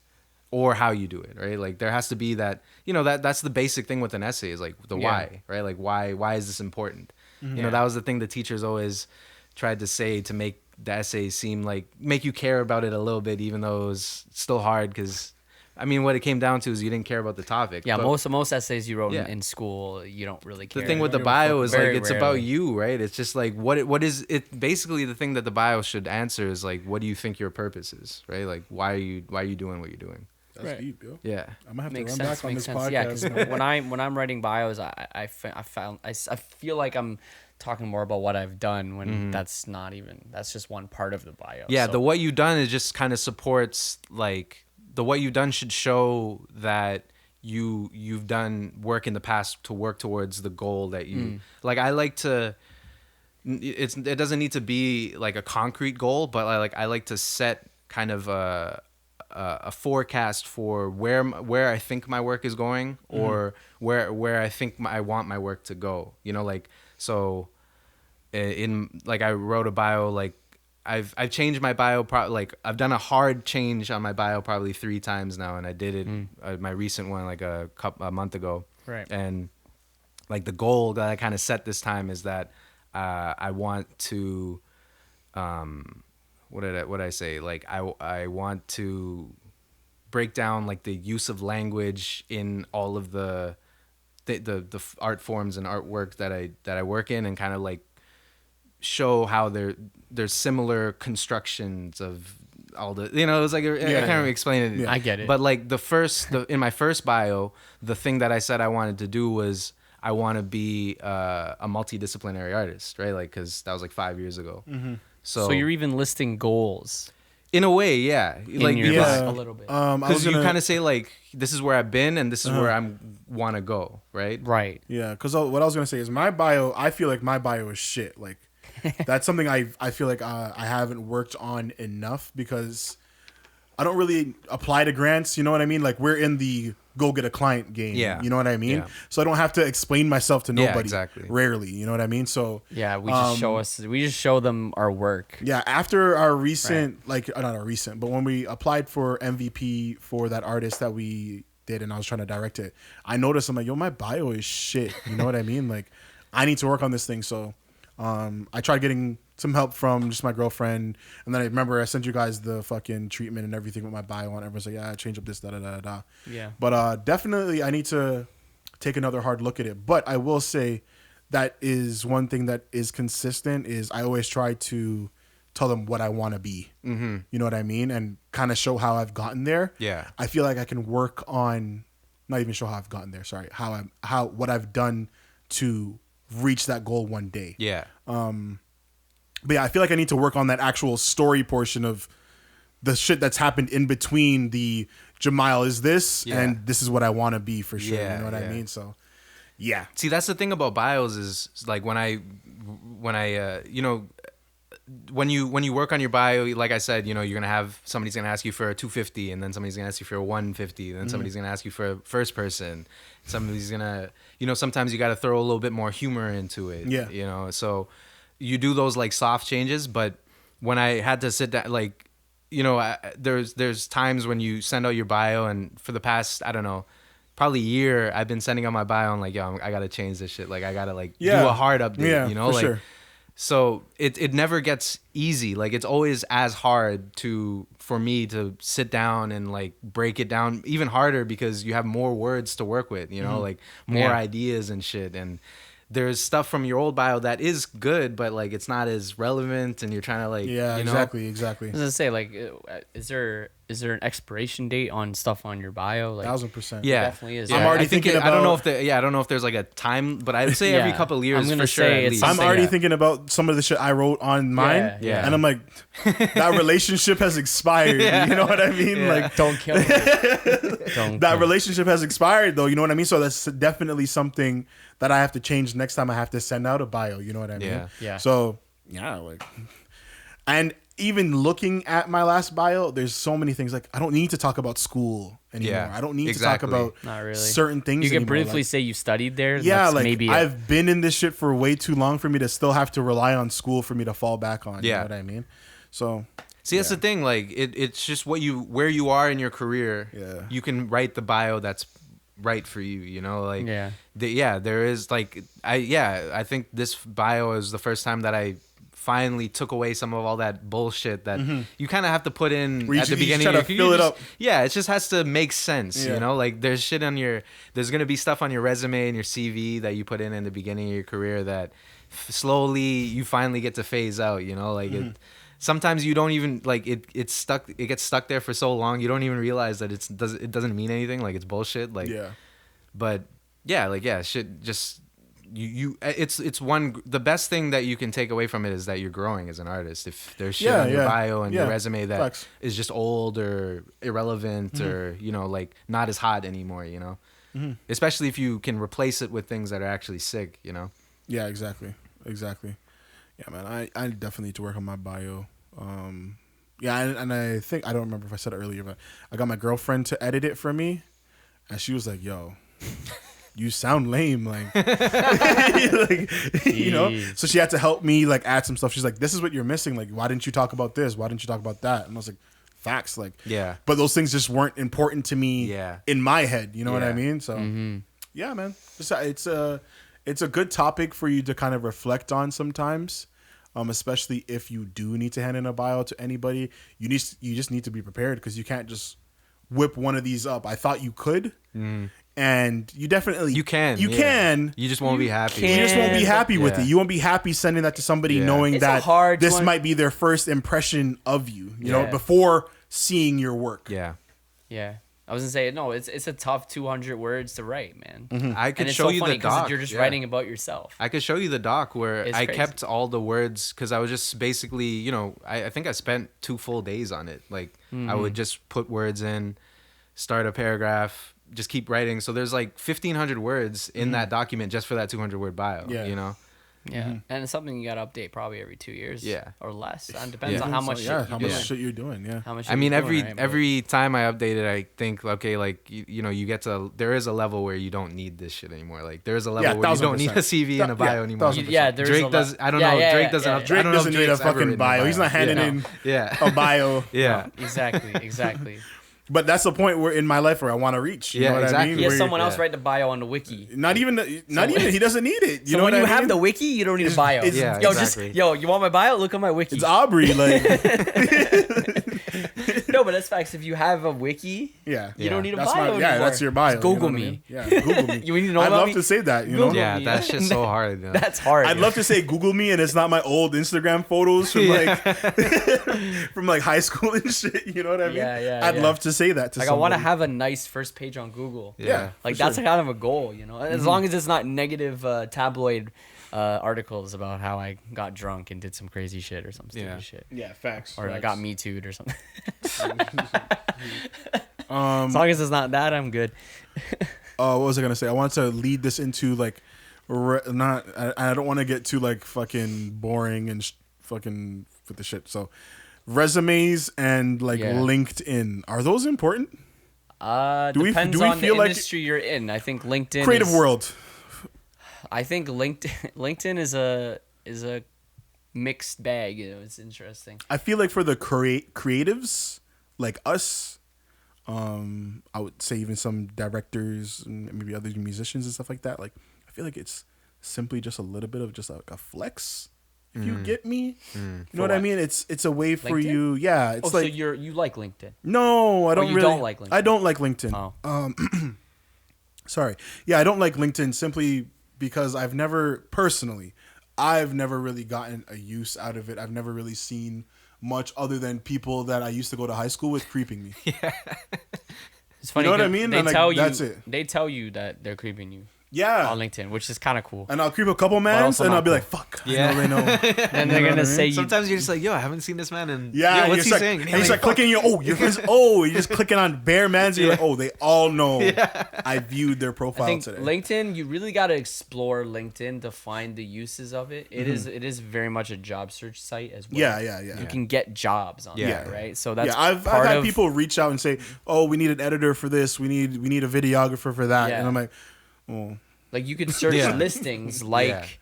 or how you do it, right? Like there has to be that, you know, that's the basic thing with an essay is like the Yeah. why, right? Like why is this important? You know, that was the thing the teachers always tried to say to make the essay seem like, make you care about it a little bit, even though it was still hard, because I mean, what it came down to is you didn't care about the topic. Yeah, but most essays you wrote Yeah. in school, you don't really care. the thing with the Give a fuck. bio is Very like, it's about rarely. you, right? It's just like, what is it? Basically, the thing that the bio should answer is like, what do you think your purpose is, right? Like, why are you doing what you're doing? That's Right. deep, yo. Yeah. I'm gonna have Makes to run sense. back on Makes this sense. Yeah, podcast. because when I'm writing bios, I feel like I'm talking more about what I've done when that's not even, that's just one part of the bio. Yeah, So- the what you've done is just kind of supports, like, the what you've done should show that you've done work in the past to work towards the goal that you like. I like to, it doesn't need to be like a concrete goal, but I like to set kind of a forecast for where I think my work is going, or where I think I want my work to go, you know. Like, so in, like, I wrote a bio, like, I've changed my bio, like, I've done a hard change on my bio probably 3 times now, and I did it my recent one like a month ago. Right. And like the goal that I kind of set this time is that I want to what did I say? Like, I want to break down like the use of language in all of the art forms and artwork that I work in, and kind of like show how there's similar constructions of all the, you know, it was like I can't really explain it. Yeah. I get it. But like in my first bio, the thing that I said I wanted to do was I want to be a multidisciplinary artist, right? Like, because that was like 5 years ago. So you're even listing goals in a way, yeah. Like, your because bio a little bit. I was because you gonna, kind of say like, this is where I've been and this is where I want to go, right? Right. yeah, because what I was gonna say is my bio. I feel like my bio is shit. Like that's something I feel like I haven't worked on enough, because I don't really apply to grants. You know what I mean? Like, we're in the go get a client game. Yeah. You know what I mean? Yeah. So I don't have to explain myself to Yeah, nobody. exactly. Rarely. You know what I mean? So Yeah, we just show them our work. yeah, after our recent, like not our recent, but when we applied for MVP for that artist that we did, and I was trying to direct it, I noticed I'm like, yo, my bio is shit. You know what I mean? Like, I need to work on this thing. So, I tried getting some help from just my girlfriend, and then I remember I sent you guys the fucking treatment and everything with my bio, and everyone's like, yeah, change up this, da da da da. Yeah. But definitely, I need to take another hard look at it. But I will say that is one thing that is consistent is I always try to tell them what I want to be. Mm-hmm. You know what I mean? And kind of show how I've gotten there. Yeah. I feel like I can work on, not even show how I've gotten there. Sorry. What I've done to reach that goal one day. Yeah. But yeah, I feel like I need to work on that actual story portion of the shit that's happened in between the Jemile is this Yeah. and this is what I want to be for sure. Yeah, You know what I yeah. mean? So yeah. See, that's the thing about bios is like when I you know, when you work on your bio, like I said, you know, you're gonna have somebody's gonna ask you for a 250, and then somebody's gonna ask you for a 150, and then somebody's gonna ask you for a first person. Somebody's gonna, you know, sometimes you got to throw a little bit more humor into it. Yeah. You know, so you do those like soft changes, but when I had to sit down, like, you know, there's times when you send out your bio, and for the past, I don't know, probably year, I've been sending out my bio and like, yo, I gotta change this shit. Like, I gotta like do a hard update. Yeah, you know, for like. sure. So it never gets easy. Like, it's always as hard for me to sit down and like break it down even harder because you have more words to work with, you know, like more ideas and shit. And there's stuff from your old bio that is good, but like it's not as relevant, and you're trying to like, Yeah, you know? exactly. I was gonna say, like, is there an expiration date on stuff on your bio? Like, 1000%. Yeah, definitely is. Yeah. I'm already I think thinking I don't know about- if I don't know if there's like a time, but I would say every Yeah. couple of years I'm gonna for sure. say At it's least. I'm something- already Yeah. thinking about some of the shit I wrote on mine. Yeah. And I'm like, that relationship has expired. You know what I mean? Yeah. Like, don't kill me. Don't that kill me. relationship has expired though. You know what I mean? So that's definitely something that I have to change next time I have to send out a bio. You know what I mean? Yeah. Yeah. So yeah, like, and even looking at my last bio, there's so many things like I don't need to talk about school anymore. Yeah, I don't need exactly. to talk about Not really. certain things. You can anymore. briefly Like, say you studied there. yeah, That's like maybe I've been in this shit for way too long for me to still have to rely on school for me to fall back on. You Yeah. know what I mean? So See, that's the thing. Like, it's just where you are in your career. Yeah. You can write the bio that's right for you. You know, like, Yeah. there is like, I think this bio is the first time that I finally took away some of all that bullshit that you kind of have to put in Where you at the just- you just beginning. try to of your- fill you it just- up. Yeah, it just has to make sense. Yeah. You know, like there's shit on there's gonna be stuff on your resume and your CV that you put in the beginning of your career that slowly you finally get to phase out. You know, like it. Sometimes you don't even like it. It's stuck. It gets stuck there for so long you don't even realize that it doesn't mean anything. Like, it's bullshit. Like, yeah. but yeah, like, yeah, shit. Just it's one. The best thing that you can take away from it is that you're growing as an artist. If there's shit on your bio and your resume that Facts. is just old or irrelevant or, you know, like not as hot anymore, you know, especially if you can replace it with things that are actually sick, you know. Yeah, exactly. Yeah, man, I definitely need to work on my bio. Yeah, and I think, I don't remember if I said it earlier, but I got my girlfriend to edit it for me, and she was like, yo, you sound lame, like, you know? Jeez. So she had to help me, like, add some stuff. She's like, this is what you're missing. Like, why didn't you talk about this? Why didn't you talk about that? And I was like, facts, like, Yeah. but those things just weren't important to me Yeah. in my head. You know what I Yeah. mean? So, yeah, man, it's a good topic for you to kind of reflect on sometimes, especially if you do need to hand in a bio to anybody. You just need to be prepared because you can't just whip one of these up. I thought you could, and you definitely You can. You yeah. can. You just won't be happy. You just won't be can. happy with Yeah. it. You won't be happy sending that to somebody Yeah. knowing It's a that hard this one. might be their first impression of you. You know, Yeah. before seeing your work. Yeah. Yeah. I was gonna say no. It's a tough 200 words to write, man. I could And it's show so you funny the doc. you're just yeah. writing about yourself. I could show you the doc where It's I crazy. kept all the words because I was just basically, you know, I think I spent 2 full days on it. Like, I would just put words in, start a paragraph, just keep writing. So there's like 1,500 words in that document just for that 200 word bio, Yeah. you know? Yeah, and it's something you gotta update probably every 2 years. Yeah. or less. It depends Yeah. on how much. Yeah, shit how you're much doing. shit you're doing. Yeah. How much. I mean, you're doing, right? But- every time I update it, I think, okay, like you know, you get to there is a level where you don't need this shit anymore. Like there is a level where you don't need a 1000%. CV and a bio anymore. 1000%. Yeah, there's Drake a does. I don't yeah, know. yeah, Drake yeah, doesn't. yeah, I yeah. Drake don't know if doesn't need a Drake's ever fucking written a bio. He's not handing Yeah. in Yeah. a bio. Yeah. Exactly. But that's the point where in my life where I want to reach. You Yeah, know what I exactly. mean? He has Where- someone else yeah. write the bio on the wiki. Not even. He doesn't need it. You So know when what you I have mean? the wiki, you don't need a bio. it's- Yeah, yo, exactly. you want my bio? Look at my wiki. It's Aubrey. Like, No, but that's facts. If you have a wiki, yeah. you don't need a That's bio my, yeah, anymore. that's your bio. Just Google you know what I me. mean? Yeah, Google me. You need to know I'd about love me? to say that. You know. Google Yeah, me. that shit's so hard. You know? That's hard. I'd love to say Google me, and it's not my old Instagram photos from like from like high school and shit. You know what I mean? Yeah, I'd yeah. love to say that to Like I want to somebody. have a nice first page on Google. Yeah, Like for that's sure. kind of a goal, you know. As long as it's not negative tabloid articles about how I got drunk and did some crazy shit or some stupid Yeah. shit, Yeah, facts. or I facts. got Me Too'd or something. As long as it's not that, I'm good. What was I gonna say? I wanted to lead this into like, not. I don't want to get too like fucking boring and fucking with the shit. So, resumes and like Yeah. LinkedIn, are those important? Do we Depends feel on the like- industry you're in. I think LinkedIn. Creative is, world. I think LinkedIn is a mixed bag. You know, it's interesting. I feel like for the creatives like us, I would say even some directors and maybe other musicians and stuff like that. Like, I feel like it's simply just a little bit of just like a flex. If you get me, you know what I what? mean. It's a way for LinkedIn? you. Yeah, it's Oh, like so you like LinkedIn? no, I don't you really. don't like LinkedIn? I don't like LinkedIn. Oh, Sorry. Yeah, I don't like LinkedIn simply because I've never really gotten a use out of it. I've never really seen much other than people that I used to go to high school with creeping me. it's funny. know what I 'cause mean? They And, like, tell you. that's it. They tell you that they're creeping you Yeah. on LinkedIn, which is kind of cool. And I'll creep a couple mans also and not I'll be cool. like, fuck. Yeah. I know they know. And they're know what I gonna mean? say you. Sometimes you're just like, yo, I haven't seen this man, and Yeah, what's he you're saying? and you start clicking your your friends. Oh, you're just clicking on bare mans. You're like, oh, they all know. I viewed their I profile think today. LinkedIn, you really got to explore LinkedIn to find the uses of it. It is very much a job search site as well. Yeah. You can get jobs on Yeah. there, right? So that's Yeah, I've part had of people reach out and say, "Oh, we need an editor for this. We need a videographer for that." Yeah. And I'm like, "Oh, like you could search Yeah. listings like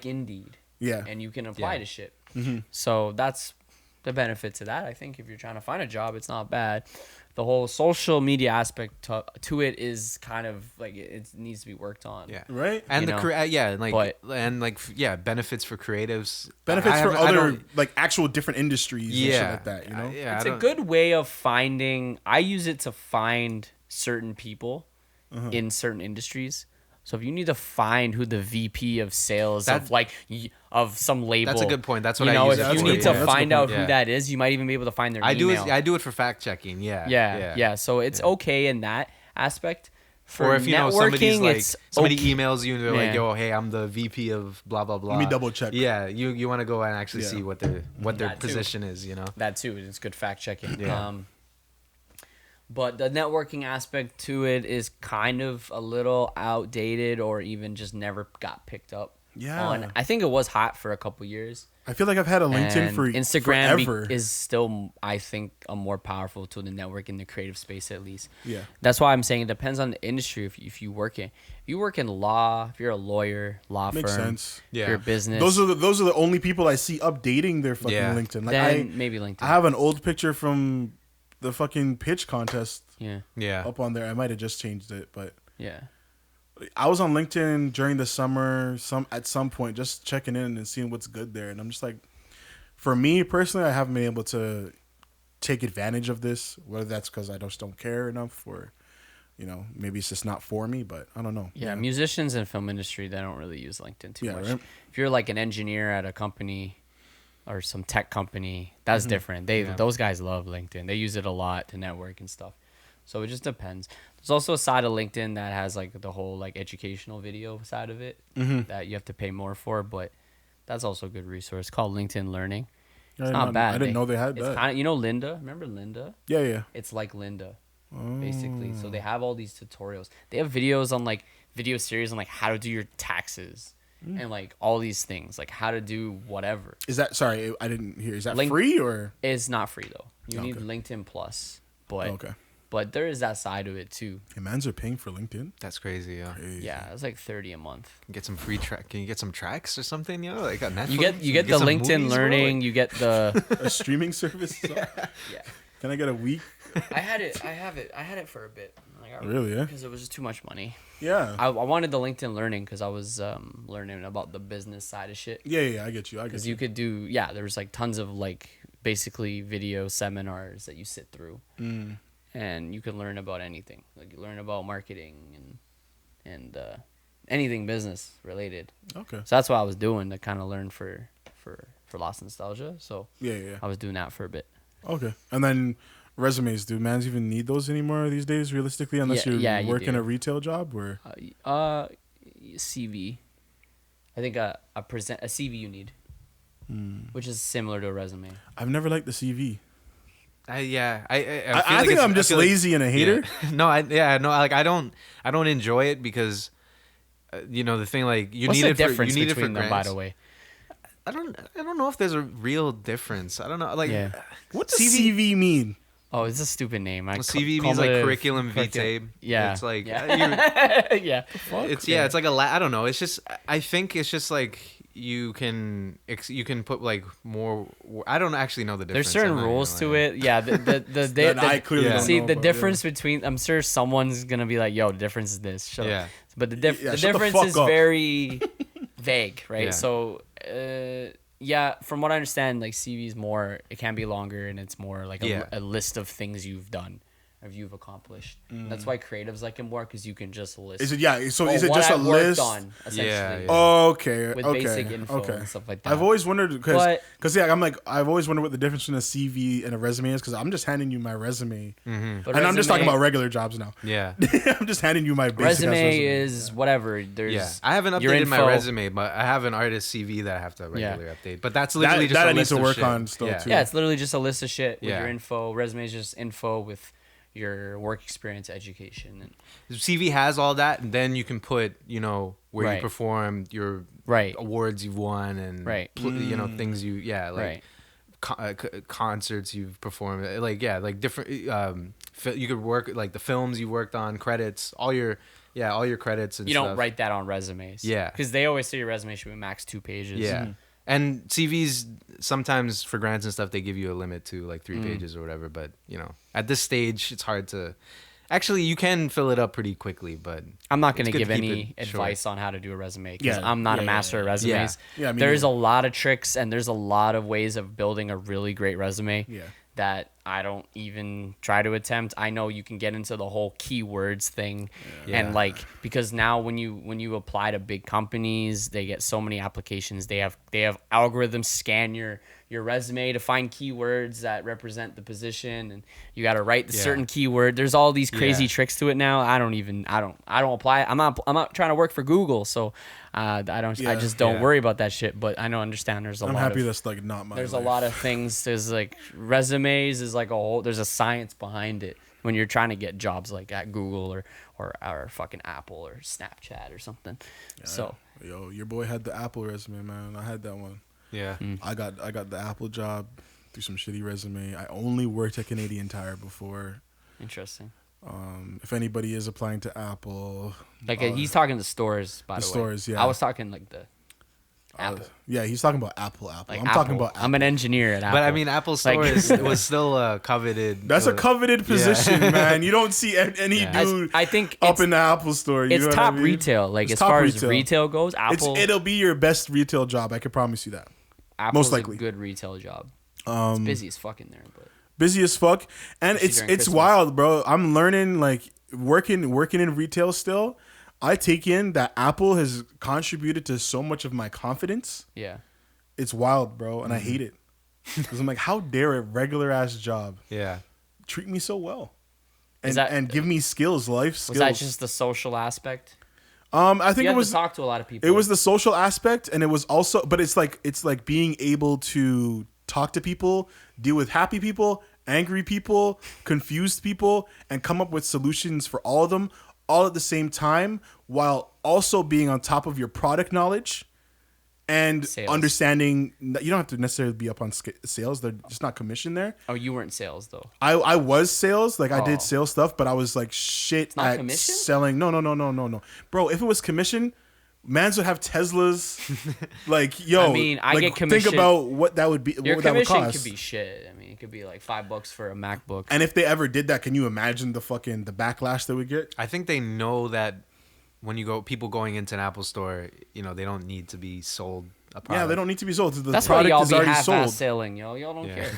Indeed, yeah, and you can apply Yeah. to shit. So that's the benefit to that. I think if you're trying to find a job, it's not bad. The whole social media aspect to it is kind of like it needs to be worked on. Yeah. right." And You the know? benefits for creatives. Benefits I for haven't- I other don't- like actual different industries and shit yeah, like that. You know, yeah, It's I a don't- good way of finding. I use it to find certain people in certain industries. So if you need to find who the VP of sales of some label, That's a good point. That's what you I know. use If it you for, need yeah. to That's a find good out point. who Yeah. that is, you might even be able to find their I do email. it. I do it for fact checking. Yeah. Yeah. So it's okay in that aspect. For Or if you know somebody's networking, like it's somebody okay. emails you and they're Yeah. like, "Yo, hey, I'm the VP of blah blah blah." Let me double check. Yeah, you want to go and actually Yeah. see what their That too. position is. You know. That too. It's good fact checking. Yeah. But the networking aspect to it is kind of a little outdated, or even just never got picked up. Yeah. I think it was hot for a couple years. I feel like I've had a LinkedIn And for Instagram forever. is still, I think, a more powerful tool to network in the creative space, at least. Yeah. That's why I'm saying it depends on the industry. If you work in law, if you're a lawyer, law Makes firm, sense. if Yeah. you're a business, Those are the only people I see updating their fucking Yeah. LinkedIn. Like then maybe LinkedIn. I have an old picture from the fucking pitch contest yeah, Yeah. up on there. I might have just changed it, but yeah. I was on LinkedIn during the summer, at some point, just checking in and seeing what's good there. And I'm just like, for me personally, I haven't been able to take advantage of this. Whether that's because I just don't care enough, or maybe it's just not for me. But I don't know. Yeah, musicians and film industry, they don't really use LinkedIn too Yeah, much. right? If you're like an engineer at a company or some tech company, that's different. Those guys love LinkedIn. They use it a lot to network and stuff. So it just depends. There's also a side of LinkedIn that has like the whole like educational video side of it that you have to pay more for, but that's also a good resource. It's called LinkedIn Learning. It's not bad. I didn't know they had it's that. kind of Linda. Remember Linda? Yeah. It's like Linda, basically. So they have all these tutorials. They have videos on like video series on like how to do your taxes and like all these things, like how to do whatever. Is that sorry? I didn't hear. Is that Link- free or It's not free though. You need Okay. LinkedIn Plus, but okay? but there is that side of it too. Hey, mans are paying for LinkedIn. That's crazy. Yeah. Crazy. Yeah, it's like 30 a month. Get some free track. Can you get some tracks or something? You know, like on Netflix. You get the some LinkedIn movies, bro? Learning. Like- You get the A streaming service. yeah. Can I get a week? I had it for a bit. Like, Really, yeah? Because it was just too much money. Yeah. I wanted the LinkedIn Learning because I was learning about the business side of shit. Yeah. I get you. Because you could do there was like tons of like basically video seminars that you sit through, and you can learn about anything. Like you learn about marketing and anything business related. Okay. So that's what I was doing to kind of learn for Lost Nostalgia. So Yeah. I was doing that for a bit. Okay. And then resumes. Do mans even need those anymore these days? Realistically, unless you're you working do. a retail job, or CV. I think a CV you need, which is similar to a resume. I've never liked the CV. I I think I'm just lazy and a hater. No, like I don't enjoy it because you know the thing, like you What's need the it for difference you need it for between them, by grants. the way? I don't know if there's a real difference. I don't know, like Yeah. What does CV mean? Oh, it's a stupid name. CV means like curriculum vitae. Yeah. It's like Yeah. Yeah. it's like I don't know. It's just I think it's just like you can put like more. I don't actually know the difference. There's certain rules to it. Yeah. That I clearly don't see know the about, difference between. I'm sure someone's gonna be like, "Yo, the difference is this." Shut Yeah. up. But the Yeah, the shut the difference fuck is up. very vague, right? Yeah. So, yeah, from what I understand, like CV is more. It can be longer, and it's more like a list of things you've done. Or you've accomplished. That's why creatives like it more because you can just list. Is it so? oh, Is it what just a I've worked list? on, essentially. Yeah. Oh, okay. With okay. basic info okay. and stuff like that. I've always wondered But- because I'm like I've always wondered what the difference between a CV and a resume is because I'm just handing you my resume, But and I'm just talking resume- about regular jobs now. Yeah. I'm just handing you my basic ass resume is whatever. There's Yeah, I haven't your updated my info. resume, but I have an artist CV that I have to regularly update. But that's That literally just I a need list to of work shit. on still yeah. too. Yeah, it's literally just a list of shit with Yeah. your info. Resume is just info with your work experience, education, and CV has all that, and then you can put, where Right. you performed, your Right. awards you've won, and Right. things Right. concerts you've performed, like different. You could work like the films you worked on, credits, all your credits and you stuff. don't write that on resumes. Yeah. because they always say your resume should be max 2 pages. Yeah. And CVs sometimes for grants and stuff they give you a limit to like 3 pages or whatever, but at this stage it's hard to. Actually, you can fill it up pretty quickly, but I'm not going it's to good give to keep any it advice short. on how to do a resume because Yeah. I'm not a Yeah, master yeah, at yeah. resumes. Yeah, me there's a neither. lot of tricks and there's a lot of ways of building a really great resume. Yeah. That I don't even try to attempt. I know you can get into the whole keywords thing, Yeah. and like because now when you apply to big companies, they get so many applications. They have algorithms scan your resume to find keywords that represent the position, and you got to write the Yeah. certain keyword. There's all these crazy Yeah. tricks to it now. I don't apply. I'm not trying to work for Google, so I just don't Yeah. worry about that shit. But I know understand there's a I'm lot happy of that's like not my. there's life. a lot of things. There's like resumes is like a whole. There's a science behind it when you're trying to get jobs like at Google or fucking Apple or Snapchat or something. So Yo, your boy had the Apple resume, man. I had that one. Yeah. I got the Apple job through some shitty resume. I only worked at Canadian Tire before. interesting. If anybody is applying to Apple, Like he's talking to stores, by the, way. stores, yeah. I was talking like the Apple. yeah, he's talking about Apple. Like I'm Apple. talking about Apple. I'm an engineer at Apple. But I mean, Apple Store was still coveted. That's a coveted position, man. You don't see any Yeah. dude I think up it's, in the Apple store. You it's know what top I mean? retail. Like It's as top far as retail. retail goes, Apple. It'll be your best retail job. I can promise you that. Apple's most likely. a good retail job. It's busy as fuck in there, but Busy as fuck, and Especially it's during it's Christmas. wild, bro. I'm learning like working in retail still. I take in that Apple has contributed to so much of my confidence. yeah. It's wild, bro, and I Mm-hmm. hate it because I'm like, how dare a regular ass job Yeah. treat me so well, Is and that- and give me skills, life skills. Was that just the social aspect? I think You it had was to talk to a lot of people. it was the social aspect, and it was also, but it's like being able to talk to people, deal with happy people, angry people, confused people, and come up with solutions for all of them, all at the same time, while also being on top of your product knowledge and Sales. understanding. You don't have to necessarily be up on sales. They're just not commissioned there. Oh, you weren't sales though. I was sales, like I Oh. did sales stuff, but I was like shit not at commission? selling. No. Bro, if it was commission, mans would have Teslas. Like, yo, I mean, I like, get commission. Think about what that would be. Your what that would commission cost. could be shit. I mean, it could be like $5 for a MacBook. And if they ever did that, can you imagine the backlash they would get? I think they know that when people going into an Apple store, they don't need to be sold a product. Yeah, they don't need to be sold. The That's why product y'all is be already half-ass sold. selling, yo. Y'all don't Yeah.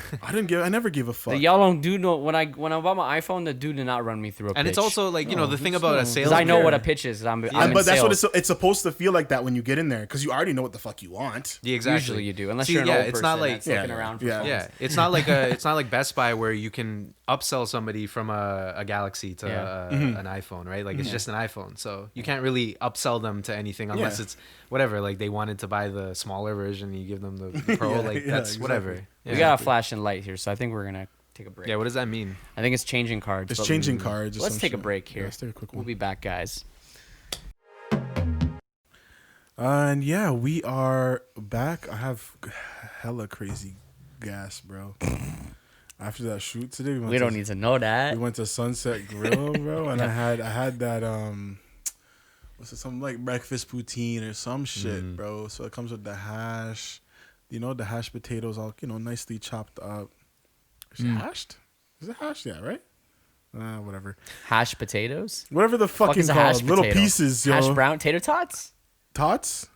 care. I never give a fuck. Y'all don't do no. When I bought my iPhone, the dude did not run me through a pitch. And it's also like, the thing about a because sales. I know what a pitch is. I'm in but that's sales. what it's supposed to feel like that when you get in there, because you already know what the fuck you want. Yeah, exactly. Usually you do, unless See, you're an yeah, old it's person not like that's looking Yeah, around for yeah. phones. Yeah, it's not like Best Buy where you can upsell somebody from a Galaxy to an iPhone, right? Like it's just an iPhone, so you can't really upsell them to anything unless Yeah. it's whatever. Like they wanted to buy the smaller version, and you give them the Pro. That's exactly. whatever. We got a flashing light here, so I think we're gonna take a break. Yeah, what does that mean? I think it's changing cards. It's but changing cards. or Let's some take a shit. break Yeah, here. let's take a quick We'll one. be back, guys. And yeah, we are back. I have hella crazy gas, bro. After that shoot today, We don't need to know that. We went to Sunset Grill, bro, and I had that what's it, something like breakfast poutine or some shit, bro. So it comes with the hash, the hashed potatoes all nicely chopped up. Is it hashed? Is it hashed? Yeah, right. Whatever. Hashed potatoes. Whatever the fucking is a hashed called. Little potato? pieces, yo. Hash brown tater tots. Tots.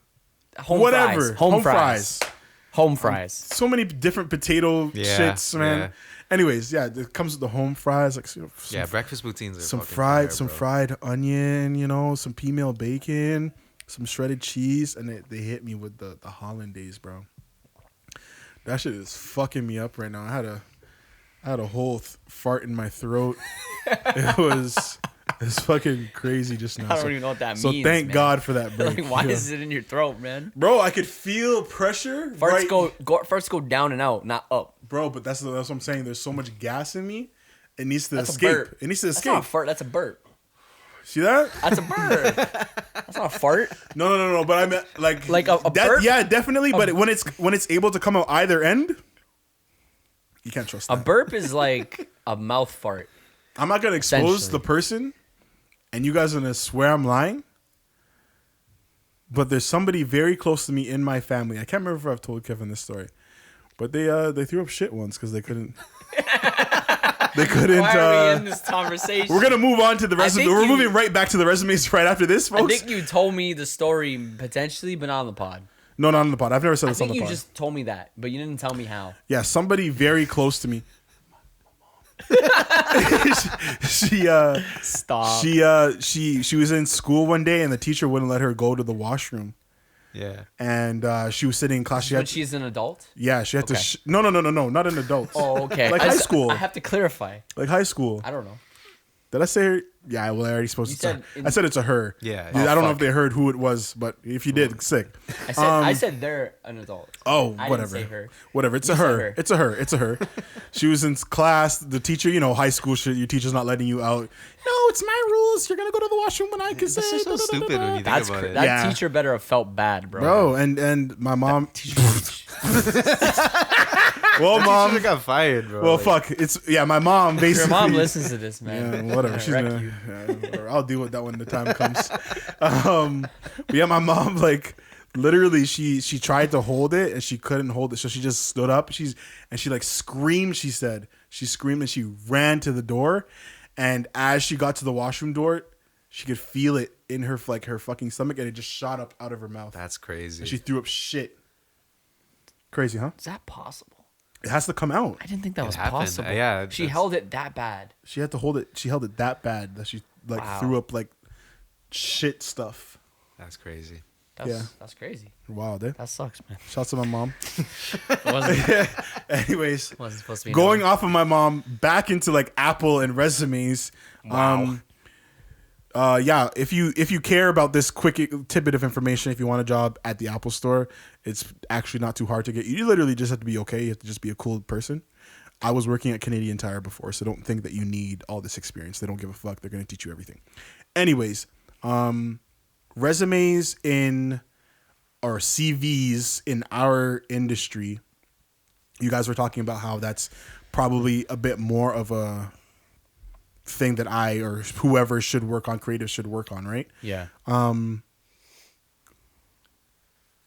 Home Whatever. Fries. Home fries. Home fries. So many different potato Yeah, shits, man. yeah. Anyways, yeah, it comes with the home fries, like some Breakfast poutines are some fucking fried, fire, bro. fried onion, some female bacon, some shredded cheese, and they hit me with the hollandaise, bro. That shit is fucking me up right now. I had a whole fart in my throat. It's fucking crazy just now. I don't even know what that so means. thank man. God for that break. Like, why Yeah. is it in your throat, man? Bro, I could feel pressure. Farts farts go down and out, not up. Bro, but that's what I'm saying. There's so much gas in me. It needs to That's a escape. burp. It needs to That's escape. not a fart. That's a burp. See that? That's a burp. That's not a fart. No. But I meant like a burp? Yeah, definitely. But when it's able to come out either end, you can't trust A that. burp is like a mouth fart. I'm not gonna expose Essentially. the person, and you guys are gonna swear I'm lying. But there's somebody very close to me in my family. I can't remember if I've told Kevin this story, but they threw up shit once because they couldn't. They couldn't. Why are we in this conversation? We're gonna move on to the resume. think We're you- moving right back to the resumes right after this, I folks. think you told me the story potentially, but not on the pod. No, not on the pod. I've never said I this on think the you pod. just told me that, but you didn't tell me how. Yeah, somebody very close to me. she Stop. she was in school one day and the teacher wouldn't let her go to the washroom. Yeah. And she was sitting in class. She But had she's an adult? yeah, she had Okay. to no, not an adult. Oh, okay. Like I high just- school. I have to clarify. Like high school. I don't know. Did I say her? Yeah, well, I already supposed You to. said I said it's a her. Yeah. I don't know if fuck. they heard who it was, but if you did, sick. I said they're an adult. Oh, I didn't whatever. say her. Whatever. It's You a said her. her. It's a her. It's a her. She was in class. The teacher, high school shit. Your teacher's not letting you out. No, it's my rules. You're gonna go to the washroom when I can say. This is so stupid when you think That's about it. that Yeah. teacher better have felt bad, bro. Bro, and my mom. Well, Mom mom. got fired, bro. Well, Like, fuck. It's my mom. Basically, Your mom listens to this, man. Yeah, whatever. She's Wreck gonna. you. Yeah, whatever. I'll deal with that when the time comes. But yeah, my mom literally she tried to hold it and she couldn't hold it, so she just stood up. She screamed. She said she screamed and she ran to the door, and as she got to the washroom door, she could feel it in her her fucking stomach, and it just shot up out of her mouth. that's crazy. And she threw up shit. Crazy, huh? Is that possible? It has to come out. I didn't think that was happened. possible. Yeah, She that's- held it that bad. She had to hold it. She held it that bad that she Wow. threw up shit stuff. That's crazy. That's crazy. Wow, dude. That sucks, man. Shouts to my mom. It wasn't, Anyways, wasn't supposed to be going known. off of my mom back into Apple and resumes. Wow. Yeah, if you care about this quick tidbit of information, if you want a job at the Apple Store, it's actually not too hard to get. You literally just have to be okay. You have to just be a cool person. I was working at Canadian Tire before, so don't think that you need all this experience. They don't give a fuck. They're going to teach you everything. Anyways, resumes in or CVs in our industry, you guys were talking about how that's probably a bit more of a thing that I or whoever should work on creative should work on, right? Yeah.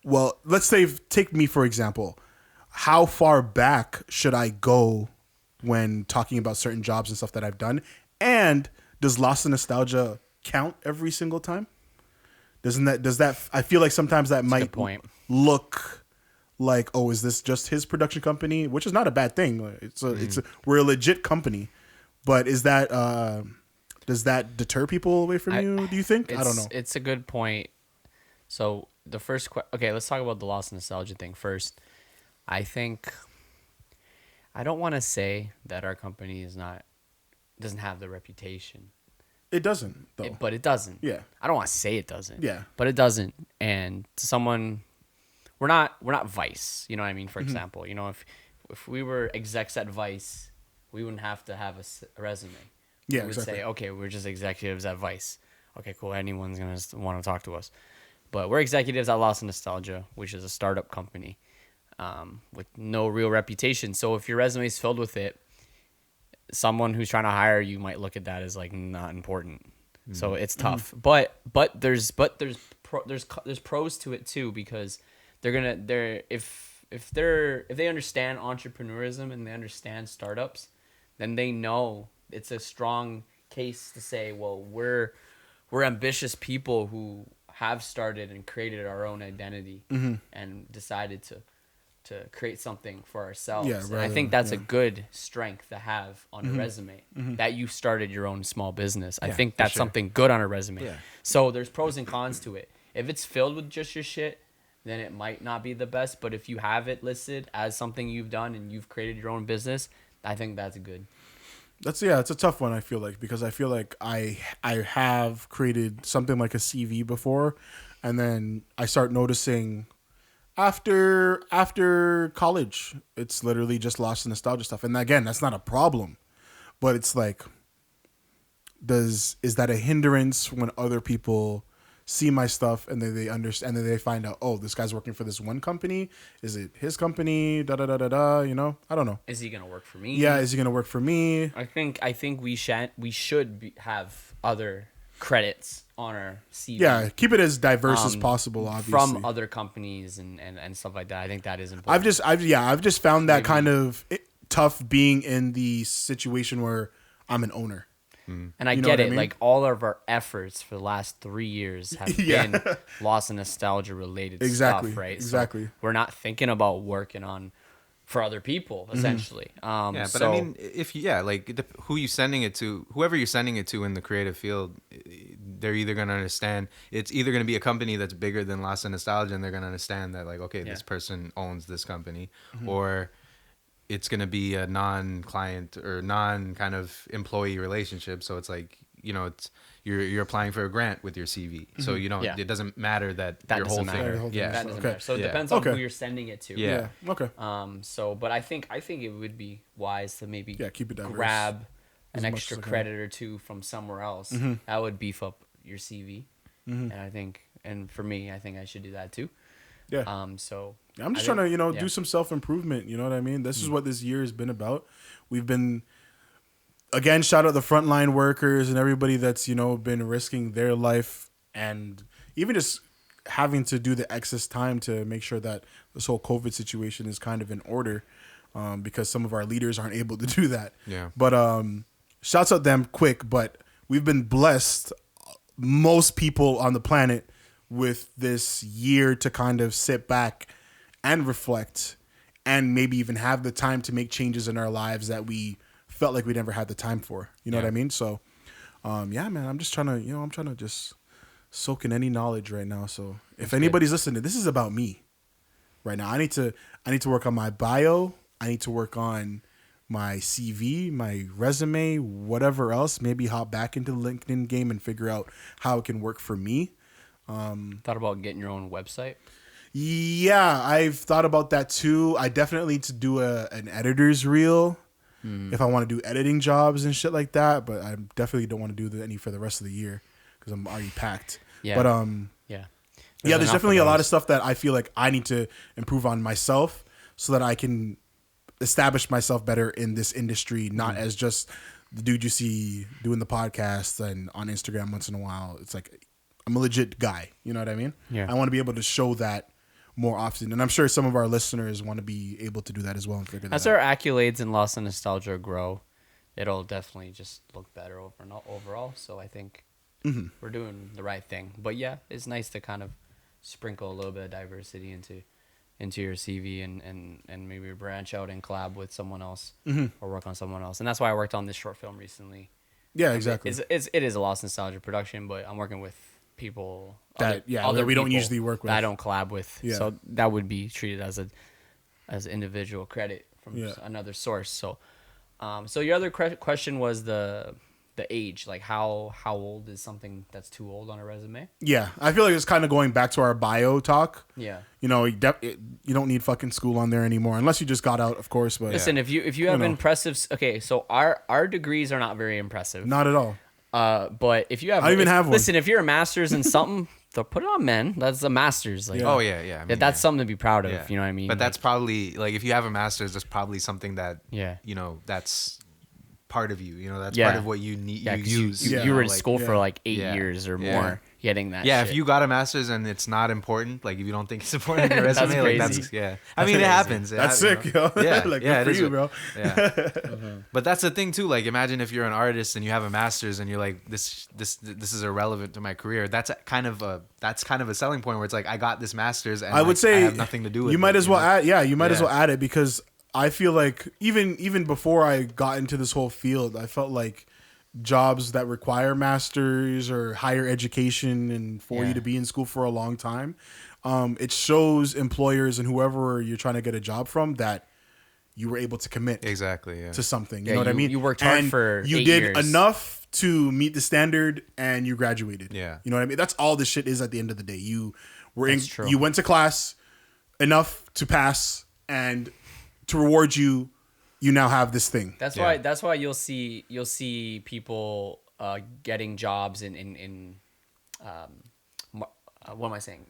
Well, let's say, take me for example. How far back should I go when talking about certain jobs and stuff that I've done? And does Lost in Nostalgia count every single time? Does that? I feel like sometimes that might look like, oh, is this just his production company? Which is not a bad thing. We're a legit company, but is that does that deter people away from you? Do you think? I don't know. It's a good point. So the first okay, let's talk about the Lost in Nostalgia thing first. I think I don't want to say that our company doesn't have the reputation. It doesn't, though. But it doesn't. Yeah. I don't want to say it doesn't. Yeah. But it doesn't. And to someone, we're not Vice. You know what I mean? For example, you know, if we were execs at Vice, we wouldn't have to have a resume. Yeah, we would say, okay, we're just executives at Vice. Okay, cool. Anyone's gonna want to talk to us. But we're executives at Lost in Nostalgia, which is a startup company with no real reputation. So if your resume is filled with it, someone who's trying to hire you might look at that as like not important. So it's tough. But there's pros to it too, because if they understand entrepreneurism and they understand startups, then they know it's a strong case to say, well, we're ambitious people who have started and created our own identity and decided to create something for ourselves. Yeah, and I think that's a good strength to have on a resume, that you started your own small business. I think that's something good on a resume. Yeah. So there's pros and cons to it. If it's filled with just your shit, then it might not be the best. But if you have it listed as something you've done and you've created your own business, I think that's good. It's a tough one, I feel like, because I feel like I have created something like a CV before, and then I start noticing after college, it's literally just Lost in Nostalgia stuff. And again, that's not a problem, but it's like, is that a hindrance when other people see my stuff and then they understand, and then they find out, oh, this guy's working for this one company? Is it his company? Da da da da da. You know, I don't know. Is he gonna work for me? Yeah, is he gonna work for me? I think we should have other credits on our CV. Yeah, keep it as diverse as possible. Obviously, from other companies and stuff like that. I think that is important. I've just found that kind of tough being in the situation where I'm an owner. And I get it. I mean? Like all of our efforts for the last 3 years have been Lost in Nostalgia related stuff, right? Exactly. So we're not thinking about working on for other people, essentially. Yeah, but I mean, who you sending it to, whoever you're sending it to in the creative field, they're either going to understand, it's either going to be a company that's bigger than Lost in Nostalgia, and they're going to understand that, like, okay, this person owns this company, or it's going to be a non-client or non-kind of employee relationship. So it's like, you know, it's you're applying for a grant with your CV. So you don't, it doesn't matter that your whole thing. That doesn't matter. So it depends on who you're sending it to. Yeah. Okay. But I think it would be wise to maybe keep it diverse, grab an extra credit or two from somewhere else. That would beef up your CV. And for me, I think I should do that too. Yeah. So I'm just trying to, do some self-improvement. You know what I mean? This is what this year has been about. We've been, again, shout out the frontline workers and everybody that's, been risking their life and even just having to do the excess time to make sure that this whole COVID situation is kind of in order, because some of our leaders aren't able to do that. Yeah. But shouts out them quick, but we've been blessed, most people on the planet, with this year to kind of sit back and reflect and maybe even have the time to make changes in our lives that we felt like we never had the time for. You know what I mean? So, man, I'm just trying to, just soak in any knowledge right now. So if anybody's listening, this is about me right now. I need to work on my bio. I need to work on my CV, my resume, whatever else. Maybe hop back into the LinkedIn game and figure out how it can work for me. Thought about getting your own website? Yeah, I've thought about that too. I definitely need to do an editor's reel if I want to do editing jobs and shit like that. But I definitely don't want to do any for the rest of the year because I'm already packed. Yeah. But there's enough definitely a lot those. of stuff that I feel like I need to improve on myself so that I can establish myself better in this industry, not as just the dude you see doing the podcast and on Instagram once in a while. It's like I'm a legit guy. You know what I mean? Yeah. I want to be able to show that more often, and I'm sure some of our listeners want to be able to do that as well and figure that As out. our accolades in Lost in Nostalgia grow, it'll definitely just look better overall. So I think we're doing the right thing. But yeah, it's nice to kind of sprinkle a little bit of diversity into your CV and maybe branch out and collab with someone else or work on someone else. And that's why I worked on this short film recently. Yeah, exactly. It is a Lost Nostalgia production, but I'm working with people That we don't people usually work with. that I don't collab with. Yeah. So that would be treated as individual credit from Yeah. another source. So so your other question was the age, like how old is something that's too old on a resume? Yeah, I feel like it's kind of going back to our bio talk. Yeah. You know, you don't need fucking school on there anymore unless you just got out, of course. But Listen, if you have know. impressive, okay, so our degrees are not very impressive. not at all. But if you have, I don't even have one. Listen, if you're a master's in something, they'll put it on men. That's a master's. Like, Oh yeah. I mean, that's something to be proud of. yeah. You know what I mean? But that's probably like if you have a master's, that's probably something that Yeah. you know that's part of you. You know, that's Yeah. part of what you need. yeah, you 'cause use. Yeah. you were in like- school for like 8 Yeah. years or Yeah. more, getting that. Yeah, shit. if you got a master's and it's not important, like if you don't think it's important in your That's resume, like crazy. that's yeah. I mean, crazy. it happens. It That's hap- sick, you know? yo. Yeah, Like, yeah, good it for is you, what- bro. Yeah. But that's the thing too. Like, imagine if you're an artist and you have a master's and you're like, this is irrelevant to my career. That's kind of a selling point where it's like, I got this master's and I would like, say I have nothing to do with it. you might as well know? add. Yeah, you might as Yeah. well add it because I feel like even before I got into this whole field, I felt like jobs that require masters or higher education and for Yeah. you to be in school for a long time, it shows employers and whoever you're trying to get a job from that you were able to commit Exactly. Yeah. to something. You Yeah, know what I you- mean? you worked hard And for you 8 did years. enough to meet the standard and you graduated. Yeah. You know what I mean? That's all this shit is at the end of the day. You were That's true. you went to class enough to pass, and to reward you, you now have this thing. That's Yeah. why you'll see people getting jobs in what am I saying?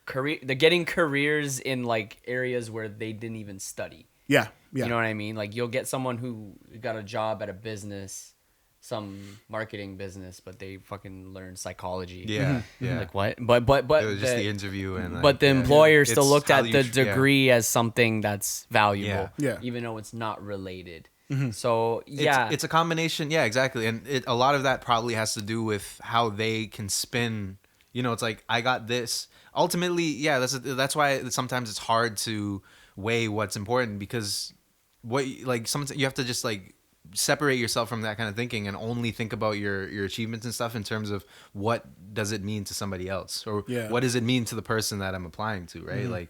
Career. They're getting careers in like areas where they didn't even study. Yeah. Yeah. You know what I mean? Like you'll get someone who got a job at a business, some marketing business, but they fucking learned psychology. Yeah. Yeah. Like what? But it was just the interview and. but the employer still It's looked how at the yeah. degree as something that's valuable, Yeah. even though it's not related. So yeah, It's a combination. Yeah, exactly. And a lot of that probably has to do with how they can spin. You know, it's like I got this. Ultimately, yeah, that's why sometimes it's hard to weigh what's important because sometimes you have to just like separate yourself from that kind of thinking and only think about your achievements and stuff in terms of what does it mean to somebody else or Yeah. what does it mean to the person that I'm applying to, right? Like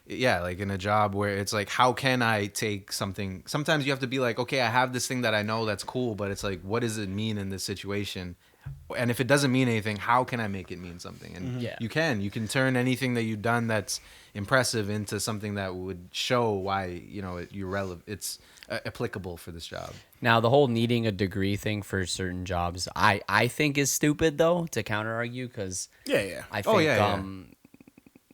yeah, like in a job where it's like, how can I take something? Sometimes you have to be like, okay, I have this thing that I know that's cool, but it's like, what does it mean in this situation? And if it doesn't mean anything, how can I make it mean something? And Yeah. you can turn anything that you've done that's impressive into something that would show why, you know, you're relevant. It's applicable for this job. Now the whole needing a degree thing for certain jobs, I think is stupid though, to counter argue, because Yeah. I think yeah.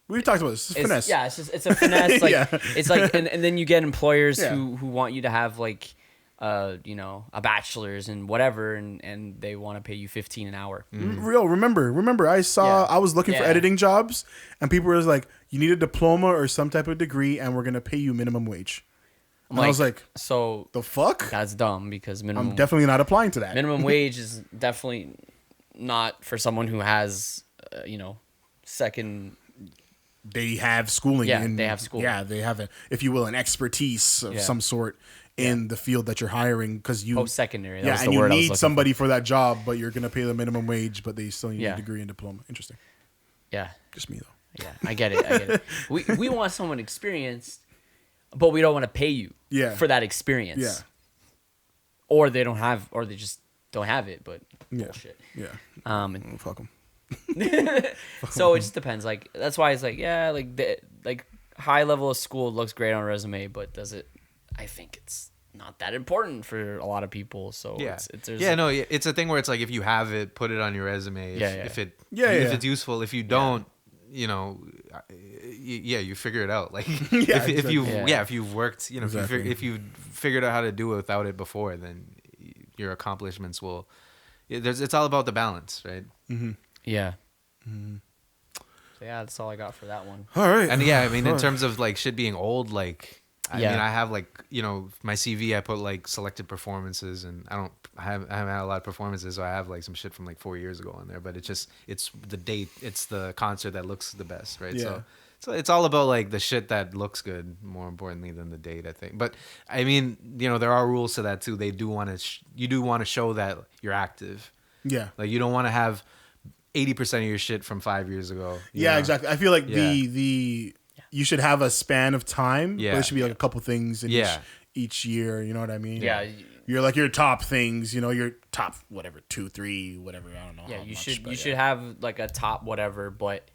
We talked about this. It's finesse. yeah, it's a finesse. Like Yeah. it's like, and then you get employers Yeah. who want you to have like, you know, a bachelor's and whatever, and they want to pay you $15 an hour. Real. Remember, I saw, Yeah. I was looking for Yeah. editing jobs and people were like, you need a diploma or some type of degree and we're going to pay you minimum wage. And I was like, so the fuck? that's dumb because I'm definitely not applying to that. minimum wage is definitely not for someone who has, you know, second. They have schooling. Yeah, they have schooling. Yeah, they have, if you will, an expertise of Yeah. some sort in the field that you're hiring because you Post-secondary, that Yeah, was and the you word I was need looking somebody for that job, but you're gonna pay the minimum wage, but they still need Yeah. a degree and diploma. Interesting. Yeah, Just me though. yeah, I get it. We want someone experienced, but we don't want to pay you Yeah. for that experience. Yeah. Or they don't have, or they just don't have it, but Yeah. bullshit. Yeah. And Fuck them. so it just depends. Like that's why it's like, yeah, like the high level of school looks great on a resume, but does it? I think it's not that important for a lot of people. So Yeah. there's It's a thing where it's like if you have it, put it on your resume. Yeah, If yeah. it Yeah, if yeah. it's useful. If you don't, you figure it out. Like Yeah, if you exactly. if you've worked, Exactly. if you figured out how to do it without it before, then your accomplishments will. It's all about the balance, right? Yeah. So yeah, that's all I got for that one. All right. And yeah, I mean, in terms of like shit being old, like I Yeah. mean, I have like my CV, I put like selected performances, and I haven't had a lot of performances, so I have like some shit from like 4 years ago on there. But it's the date, it's the concert that looks the best, right? Yeah. So it's all about like the shit that looks good, more importantly than the date, I think. But I mean, there are rules to that too. They do want to, you do want to show that you're active. Yeah. Like you don't want to have 80% of your shit from 5 years ago. you Yeah, know? exactly. I feel like Yeah. the you should have a span of time, but Yeah. it should be like a couple things in Yeah. each year. You know what I mean? Yeah. You're like your top things. Your top whatever 2, 3, whatever. I don't know. Yeah, how you much, should but you yeah. should have like a top whatever, but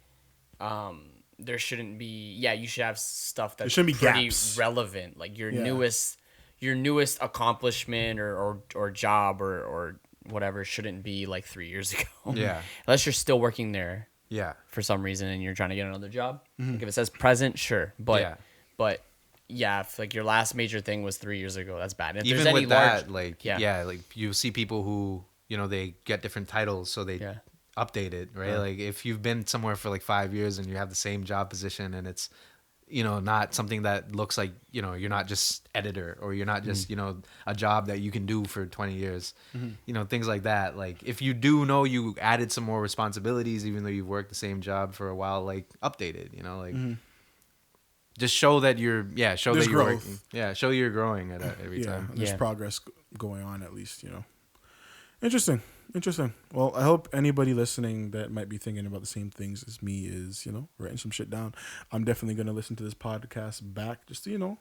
there shouldn't be. Yeah, you should have stuff that's shouldn't be pretty gaps. relevant, like your Yeah. newest accomplishment or job or whatever shouldn't be like 3 years ago. Yeah. Unless you're still working there Yeah. for some reason and you're trying to get another job. Like if it says present, sure, but Yeah. but yeah, if like your last major thing was 3 years ago, that's bad. And if Even there's any with that, large, like yeah. like you see people who they get different titles, so they Yeah. update it, right? Like if you've been somewhere for like 5 years and you have the same job position, and it's not something that looks like you're not just editor, or you're not just a job that you can do for 20 years, things like that. Like if you do know you added some more responsibilities even though you've worked the same job for a while, like update it, like just show that you're show There's that you're growth. working. Show you're growing at every Yeah, time. there's Yeah. progress going on at least. Interesting. Well, I hope anybody listening that might be thinking about the same things as me is, writing some shit down. I'm definitely going to listen to this podcast back just to,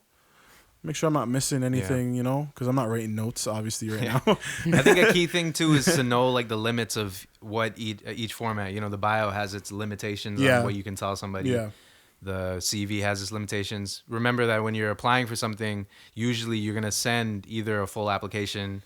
make sure I'm not missing anything, because I'm not writing notes, obviously, right now. I think a key thing too is to know like the limits of what each format. The bio has its limitations Yeah. on what you can tell somebody. Yeah. The CV has its limitations. Remember that when you're applying for something, usually you're gonna send either a full application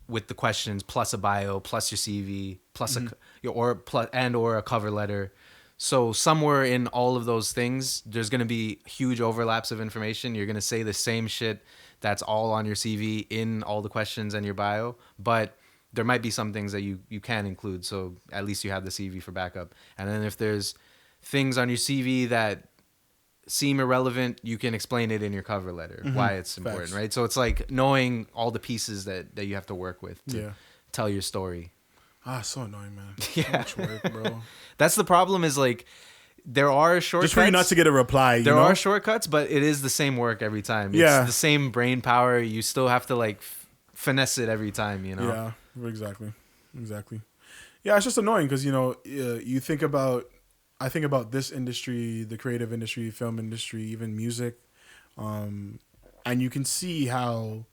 with the questions plus a bio plus your CV plus or a cover letter. So somewhere in all of those things, there's going to be huge overlaps of information. You're going to say the same shit that's all on your CV in all the questions and your bio, but there might be some things that you can include. So at least you have the CV for backup. And then if there's things on your CV that seem irrelevant, you can explain it in your cover letter, why it's important, Facts. right? So it's like knowing all the pieces that you have to work with to Yeah. tell your story. So annoying, man. Yeah. So much work, bro. That's the problem, is like there are shortcuts. Just for you not to get a reply, There are shortcuts, but it is the same work every time. It's Yeah. the same brain power. You still have to like finesse it every time, Yeah, exactly. Yeah, it's just annoying because you think about, I think about this industry, the creative industry, film industry, even music, and you can see how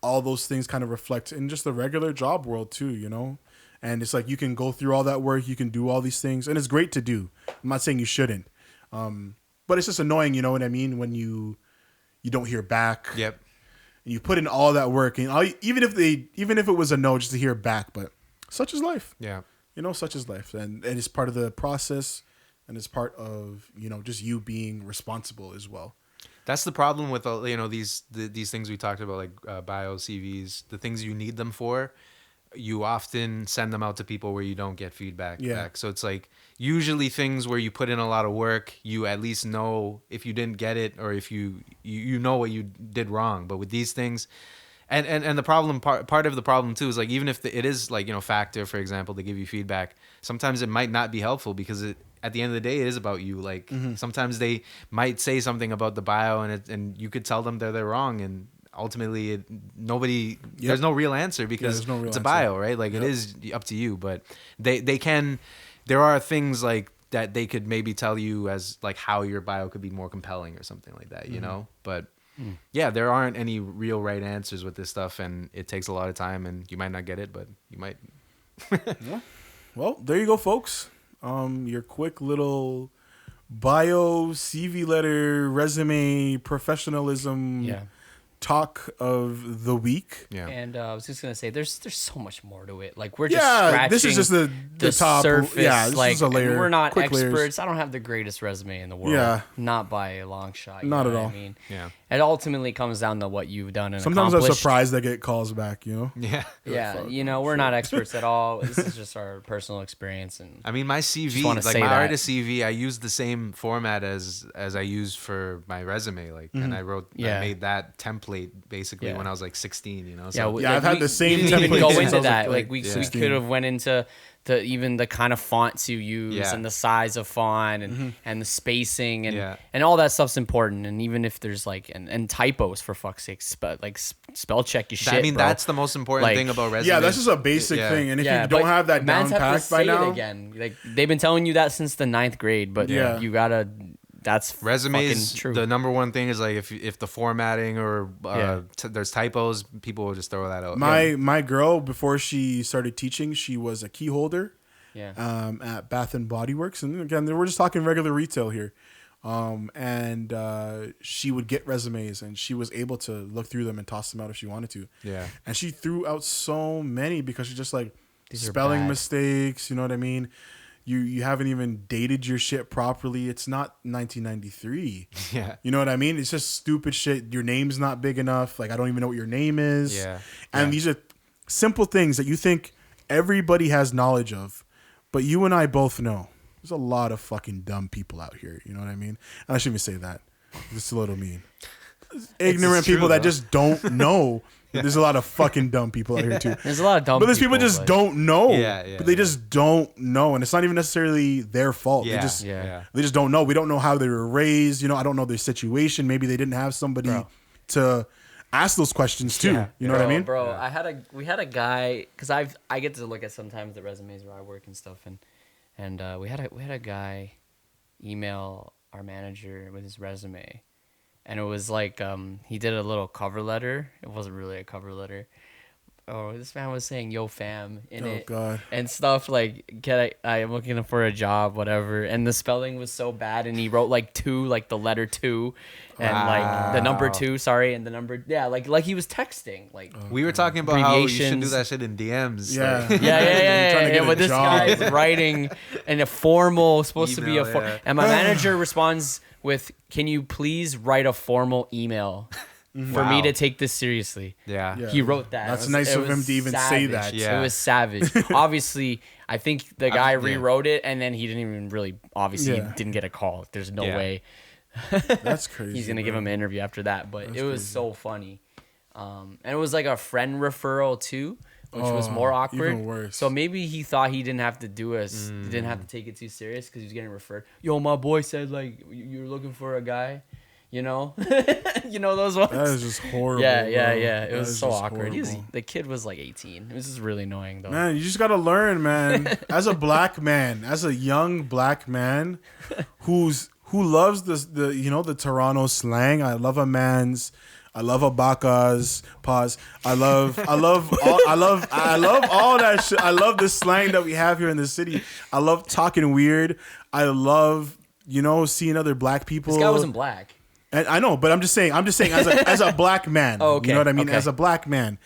all those things kind of reflect in just the regular job world too, and it's like you can go through all that work, you can do all these things, and it's great to do. I'm not saying you shouldn't, but it's just annoying, you know what I mean, when you don't hear back. Yep. And you put in all that work, and even if it was a no, just to hear back. But such is life. Yeah. Such is life, and it's part of the process, and it's part of just you being responsible as well. That's the problem with these things we talked about, like bio, CVs, the things you need them for. You often send them out to people where you don't get feedback back. So it's like usually things where you put in a lot of work, you at least know if you didn't get it, or if you know what you did wrong. But with these things, and the problem part of the problem too is like, even if it is like Factor, for example, they give you feedback, sometimes it might not be helpful because at the end of the day, it is about you. Like sometimes they might say something about the bio, and you could tell them they're wrong, and ultimately there's no real answer because there's no real it's a answer. bio, right? Like it is up to you, but there are things like that they could maybe tell you as like how your bio could be more compelling or something like that, but yeah, there aren't any real right answers with this stuff, and it takes a lot of time, and you might not get it, but you might. Well, there you go, folks. Your quick little bio, CV letter, resume, professionalism talk of the week. Yeah. And I was just gonna say, there's so much more to it. Like we're just Yeah, scratching this is just the top. surface. Yeah, this like, is a layer. and we're not quick experts. layers. I don't have the greatest resume in the world. Yeah. Not by a long shot. you Not know at what all. I mean, Yeah. it ultimately comes down to what you've done and Sometimes I'm accomplished. surprised I get calls back. You know. Yeah. Yeah, Fuck, you know, we're not experts at all. This is just our personal experience, and I mean, my CV, Just wanna like say my that. artist CV, I used the same format as I used for my resume. Like, and I Yeah. made that template basically Yeah. when I was like 16. You know. yeah, So, Yeah, I've had the same We didn't even template go since I into was, that. like, Like we 16. could have went into even the kind of fonts you use Yeah. and the size of font and Mm-hmm. and the spacing and Yeah. and all that stuff's important. And even if there's like and typos for fuck's sake, spell check your shit. I mean, bro. that's the most important Like- thing about resumes. Yeah, that's just a basic Yeah. thing, and if yeah, you don't but have that mans down have to packed by say it now, again. Like they've been telling you that since the 9th grade, but Yeah. you gotta. That's Resumes, fucking true. the number one thing is like if the formatting or Yeah. there's typos, people will just throw that out. my girl, before she started teaching, she was a key holder yeah. at Bath and Body Works, and again, we're just talking regular retail here. And she would get resumes, and she was able to look through them and toss them out if she wanted to. Yeah. And she threw out so many because she's just like These are spelling bad. mistakes. You know what I mean? You haven't even dated your shit properly. It's not 1993. Yeah. You know what I mean? It's just stupid shit. Your name's not big enough. Like, I don't even know what your name is. Yeah. And these are simple things that you think everybody has knowledge of, but you and I both know there's a lot of fucking dumb people out here. You know what I mean? And I shouldn't even say that. It's a little mean. Ignorant true, people that though. just don't know. There's a lot of fucking dumb people out here too. There's a lot of dumb. But there's people just but- don't know. Yeah, but they just don't know, and it's not even necessarily their fault. Yeah. They just Yeah. they just don't know. We don't know how they were raised. You know, I don't know their situation. Maybe they didn't have somebody to ask those questions too. Yeah. You know what I mean? Bro, we had a guy because I get to look at sometimes the resumes where I work and stuff, and we had a guy email our manager with his resume, and it was like he did a little cover letter. It wasn't really a cover letter. Oh, this man was saying "Yo, fam" in Oh, it God. and stuff like I'm looking for a job, whatever. And the spelling was so bad, and he wrote like two, like the letter two, and like the number two, sorry, and the number like he was texting like. We were talking about how you should do Abbreviations. that shit in DMs. Yeah. like- Yeah, You're trying to yeah. get a But this job. guy is writing in a formal, supposed to be a Email, yeah. and my manager responds with, "Can you please write a formal email for me Wow. to take this seriously?" Yeah. Yeah. He wrote that. That's It was- nice it of him was to even say savage. that. Yeah. It was savage. Obviously, I think the guy yeah. rewrote it, and then he didn't even really. Obviously, Yeah. didn't get a call. There's no Yeah. way That's crazy. he's gonna give bro. him an interview after that. But it was so funny, and it was like a friend referral too, which was Oh, more awkward. even worse. So maybe he thought he didn't have to do us, didn't have to take it too serious because he was getting referred. Yo, my boy said like you're looking for a guy, you know, you know those ones. That is just horrible. yeah. bro. It That was is so just awkward. horrible. The kid was like 18. It was just really annoying though. Man, you just gotta learn, man. As a black man, as a young black man, who loves the the Toronto slang. I love a baka's pause. I love all that shit. I love the slang that we have here in the city. I love talking weird. I love seeing other black people. This guy wasn't black. And I know, but I'm just saying as a black man. Oh, okay, You know what I mean? okay. As a black man.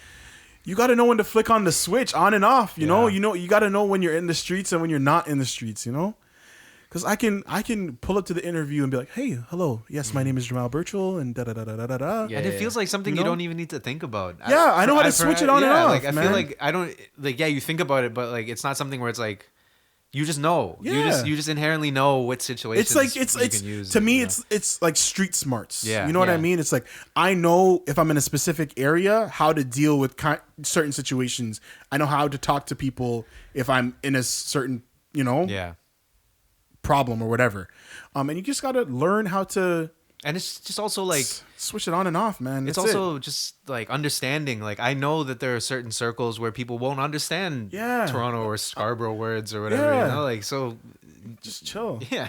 You got to know when to flick on the switch on and off, you know? You got to know when you're in the streets and when you're not in the streets, you know? Cuz I can pull up to the interview and be like, "Hey, hello. Yes, my name is Jamal Birchall and da da da da da da da." Yeah. And it feels like something You you, know? don't even need to think about. Yeah, I know how to switch it on and off, Like I man. feel like I don't like. Yeah, you think about it, but like it's not something where it's like you just know. Yeah. You just inherently know what situations. It's like it's you can use to it, me you know? it's like street smarts. Yeah. You know what I Yeah. mean? It's like I know if I'm in a specific area how to deal with certain situations. I know how to talk to people if I'm in a certain, yeah. problem or whatever. And you just got to learn how to And it's just also like switch it on and off, man. it's That's also just like understanding. Like I know that there are certain circles where people won't understand Yeah. Toronto or Scarborough words or whatever. Yeah. You know, like so. just chill. Yeah.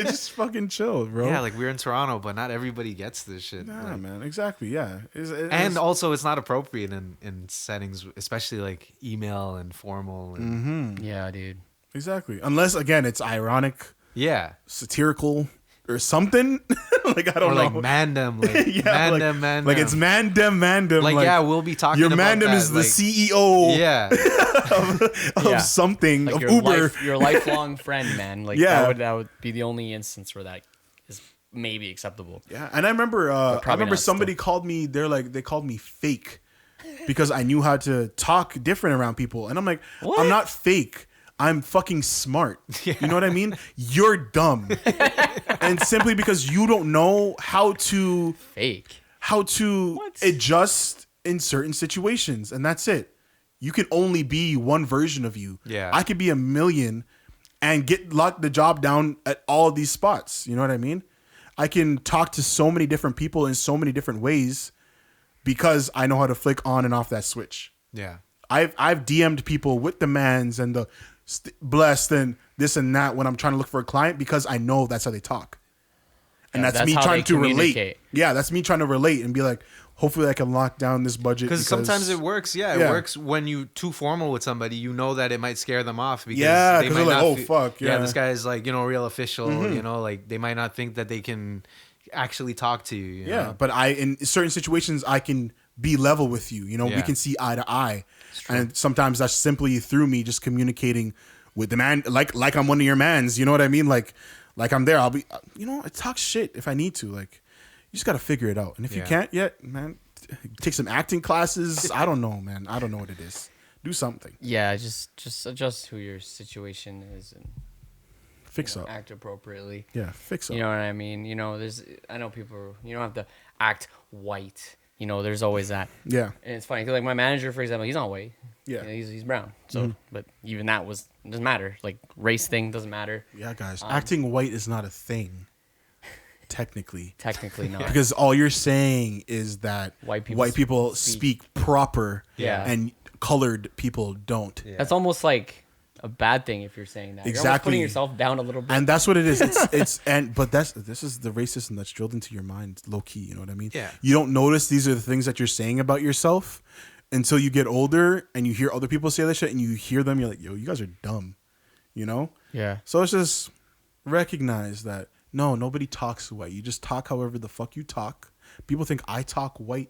Just fucking chill, bro. Yeah, like we're in Toronto, but not everybody gets this shit. Nah, Like- man. Exactly. Yeah. and also, it's not appropriate in settings, especially like email and formal. And, Yeah, dude. exactly. Unless again, it's ironic, Yeah, satirical, or something. Like I don't or know. like mandem, like Yeah, like, mandem. like it's mandem. Like, yeah, we'll be talking your about mandem that, is the like, CEO Yeah, of Yeah. something, Like of your Uber. your lifelong friend, man. Like Yeah. that would be the only instance where that is maybe acceptable. Yeah, and I remember probably not somebody still. called me. They called me fake because I knew how to talk different around people, and I'm like, What? I'm not fake. I'm fucking smart. You know what I mean? You're dumb, and simply because you don't know how to Fake. What? adjust in certain situations, and that's it. You can only be one version of you. Yeah. I could be a million and lock the job down at all these spots. You know what I mean? I can talk to so many different people in so many different ways because I know how to flick on and off that switch. yeah. I've DM'd people with demands and the blessed and this and that when I'm trying to look for a client because I know that's how they talk. And Yeah, that's me how trying they to relate. communicate. Yeah, that's me trying to relate and be like, hopefully I can lock down this budget. Because sometimes it works. Yeah, it Yeah. works when you too formal with somebody. You know that it might scare them off because Yeah, they 'cause might they're like, not "Oh, fuck, yeah." this guy is like real official. You know, like they might not think that they can actually talk to you. You Yeah, know? but in certain situations I can be level with you. You know, we Yeah. can see eye to eye, and sometimes that's simply through me just communicating with the man, like I'm one of your mans. You know what I mean? Like I'm there. I'll be, I talk shit if I need to. Like, you just got to figure it out. And if you Yeah. can't yet, man, take some acting classes. I don't know, man. I don't know what it is. Do something. Yeah, just adjust who your situation is and Fix up. act appropriately. Yeah, fix up. You know what I mean? I know people. You don't have to act white. There's always that. Yeah. And it's funny 'cause, like my manager, for example, he's not white. Yeah. He's brown. So, but even that doesn't matter. Like race thing doesn't matter. Yeah, guys. Acting white is not a thing, technically. Technically not. Because all you're saying is that White white people people speak proper, Yeah. and colored people don't. That's almost like a bad thing if you're saying that. You're almost Exactly. putting yourself down a little bit. And that's what it is. But this is the racism that's drilled into your mind, low key. You know what I mean? Yeah. You don't notice these are the things that you're saying about yourself until you get older and you hear other people say that shit and you hear them. You're like, yo, you guys are dumb. You know? yeah. So it's just recognize that no, nobody talks white. You just talk however the fuck you talk. People think I talk white.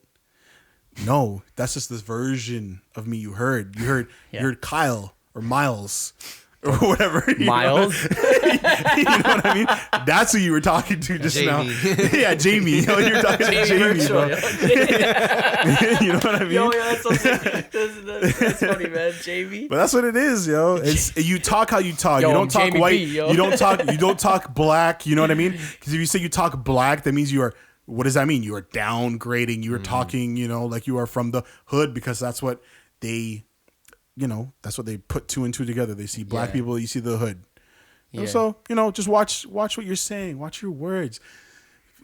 No, that's just this version of me you heard. You heard Kyle or Miles or whatever. you know? Miles. You know what I mean? That's who you were talking to just now. Jamie. Yeah, Jamie. Yo, you're talking to Jamie, bro. You know what I mean? Yo, that's so sick. That's funny, man. Jamie. But that's what it is, yo. It's you talk how you talk. Yo, you don't talk Jamie white. B, yo. You don't talk black. You know what I mean? Because if you say you talk black, that means you are. What does that mean? You are downgrading. You are talking, like you are from the hood because that's what they, that's what they put two and two together. They see black Yeah. people, you see the hood. Yeah. So just watch what you're saying. Watch your words.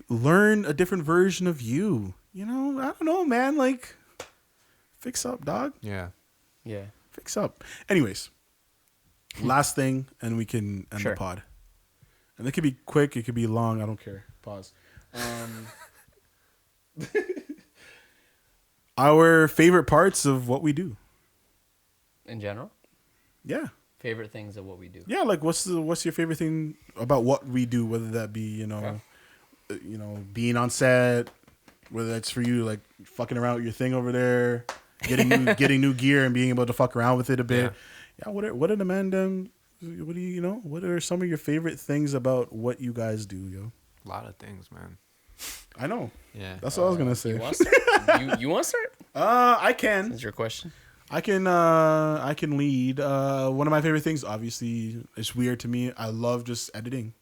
Learn a different version of you. I don't know, man. Like, fix up, dog. Yeah. Yeah. Fix up. Anyways, last thing, and we can end Sure. the pod. And it could be quick. It could be long. I don't care. Pause. Our favorite parts of what we do. In general, Yeah. favorite things of what we do. Yeah. Like, what's your favorite thing about what we do? Whether that be, being on set, whether that's for you, like fucking around with your thing over there, getting new gear and being able to fuck around with it a bit. Yeah. What are the man? What are some of your favorite things about what you guys do, yo? A lot of things, man. I know. Yeah. That's what I was gonna say. You want to start? you want to start? I can. That's your question. I can lead. One of my favorite things, obviously, it's weird to me. I love just editing.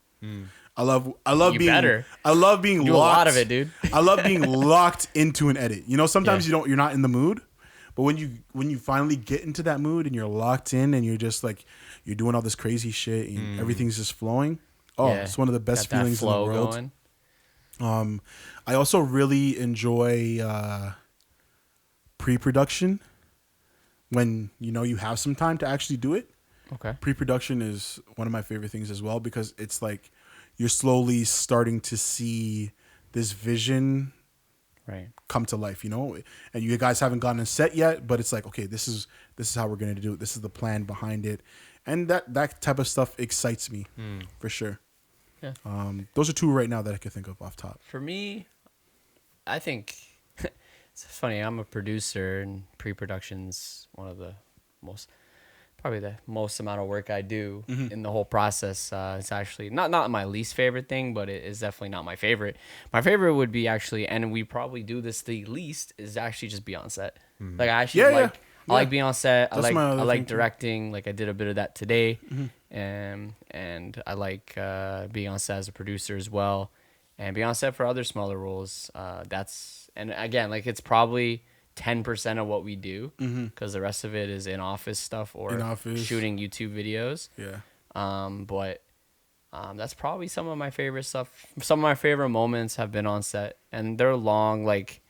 I love You being. better. I love being Do locked. a lot of it, dude. I love being locked into an edit. Sometimes Yeah. you're not in the mood, but when you finally get into that mood and you're locked in and you're just like you're doing all this crazy shit and everything's just flowing. Oh, Yeah. it's one of the best Got that feelings in the flow world. going. I also really enjoy pre-production when you have some time to actually do it. Okay. Pre-production is one of my favorite things as well because it's like you're slowly starting to see this vision Right. come to life, and you guys haven't gotten a set yet, but it's like, okay, this is how we're going to do it. This is the plan behind it. And that type of stuff excites me for sure. Yeah. Those are two right now that I can think of off top. For me, I think it's funny. I'm a producer, and pre-production's one of the probably the most amount of work I do in the whole process. It's actually not my least favorite thing, but it is definitely not my favorite. My favorite would be actually, and we probably do this the least, is actually just be on set. Like I actually Yeah, I like being on set. That's I my other like thing, too. directing. Like I did a bit of that today, and I like being on set as a producer as well, and being on set for other smaller roles. And again, like it's probably 10% of what we do, because the rest of it is in office stuff or In office. shooting YouTube videos. Yeah. But that's probably some of my favorite stuff. Some of my favorite moments have been on set, and they're long, like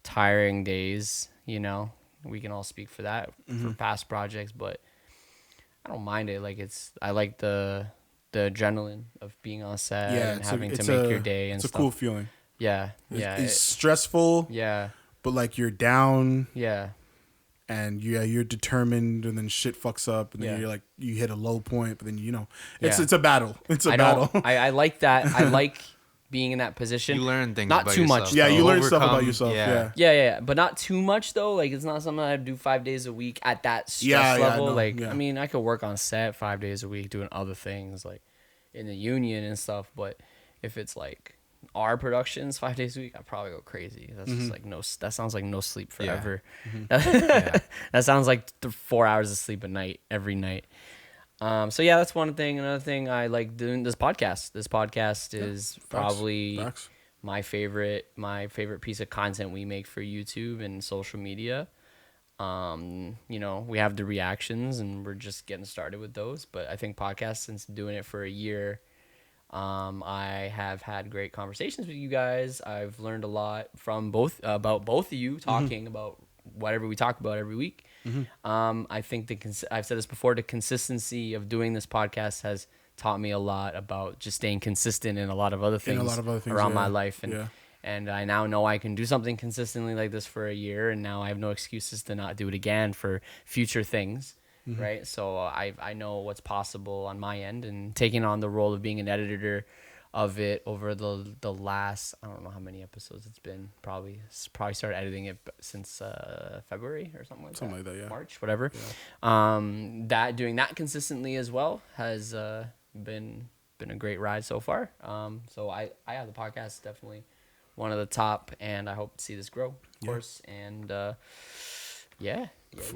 tiring days. You know, we can all speak for that for past projects, but I don't mind it. Like I like the adrenaline of being on set and having to make your day and it's stuff. a cool feeling. Yeah, It's stressful, yeah, but like you're down yeah. and you're determined, and then shit fucks up, and then Yeah. you're like you hit a low point, but then it's Yeah. it's a battle. It's a I battle. don't. I like that. I like being in that position. You learn things not about too yourself. much. Yeah, though. you learn stuff about Overcome- yourself. yeah. Yeah. Yeah, but not too much though. Like it's not something I do 5 days a week at that stress Yeah, level. no, Like yeah. I mean, I could work on set 5 days a week doing other things like in the union and stuff. But if it's like our productions 5 days a week, I probably go crazy. That's just like that sounds like no sleep forever. That sounds like 4 hours of sleep a night every night. So yeah, that's one thing. Another thing I like doing this podcast. This podcast is probably Facts. my favorite piece of content we make for YouTube and social media. You know, we have the reactions and we're just getting started with those, but I think podcasts, since doing it for a year, I have had great conversations with you guys. I've learned a lot from about both of you talking about whatever we talk about every week. I think I've said this before, the consistency of doing this podcast has taught me a lot about just staying consistent in a lot of other things, around my life. And I now know I can do something consistently like this for a year, and now I have no excuses to not do it again for future things. Right. So I know what's possible on my end, and taking on the role of being an editor of it over the last, I don't know how many episodes it's been, probably started editing it since February or something like that, yeah. March, whatever. Doing that consistently as well has been a great ride so far. So I have the podcast, definitely one of the top, and I hope to see this grow, of course. And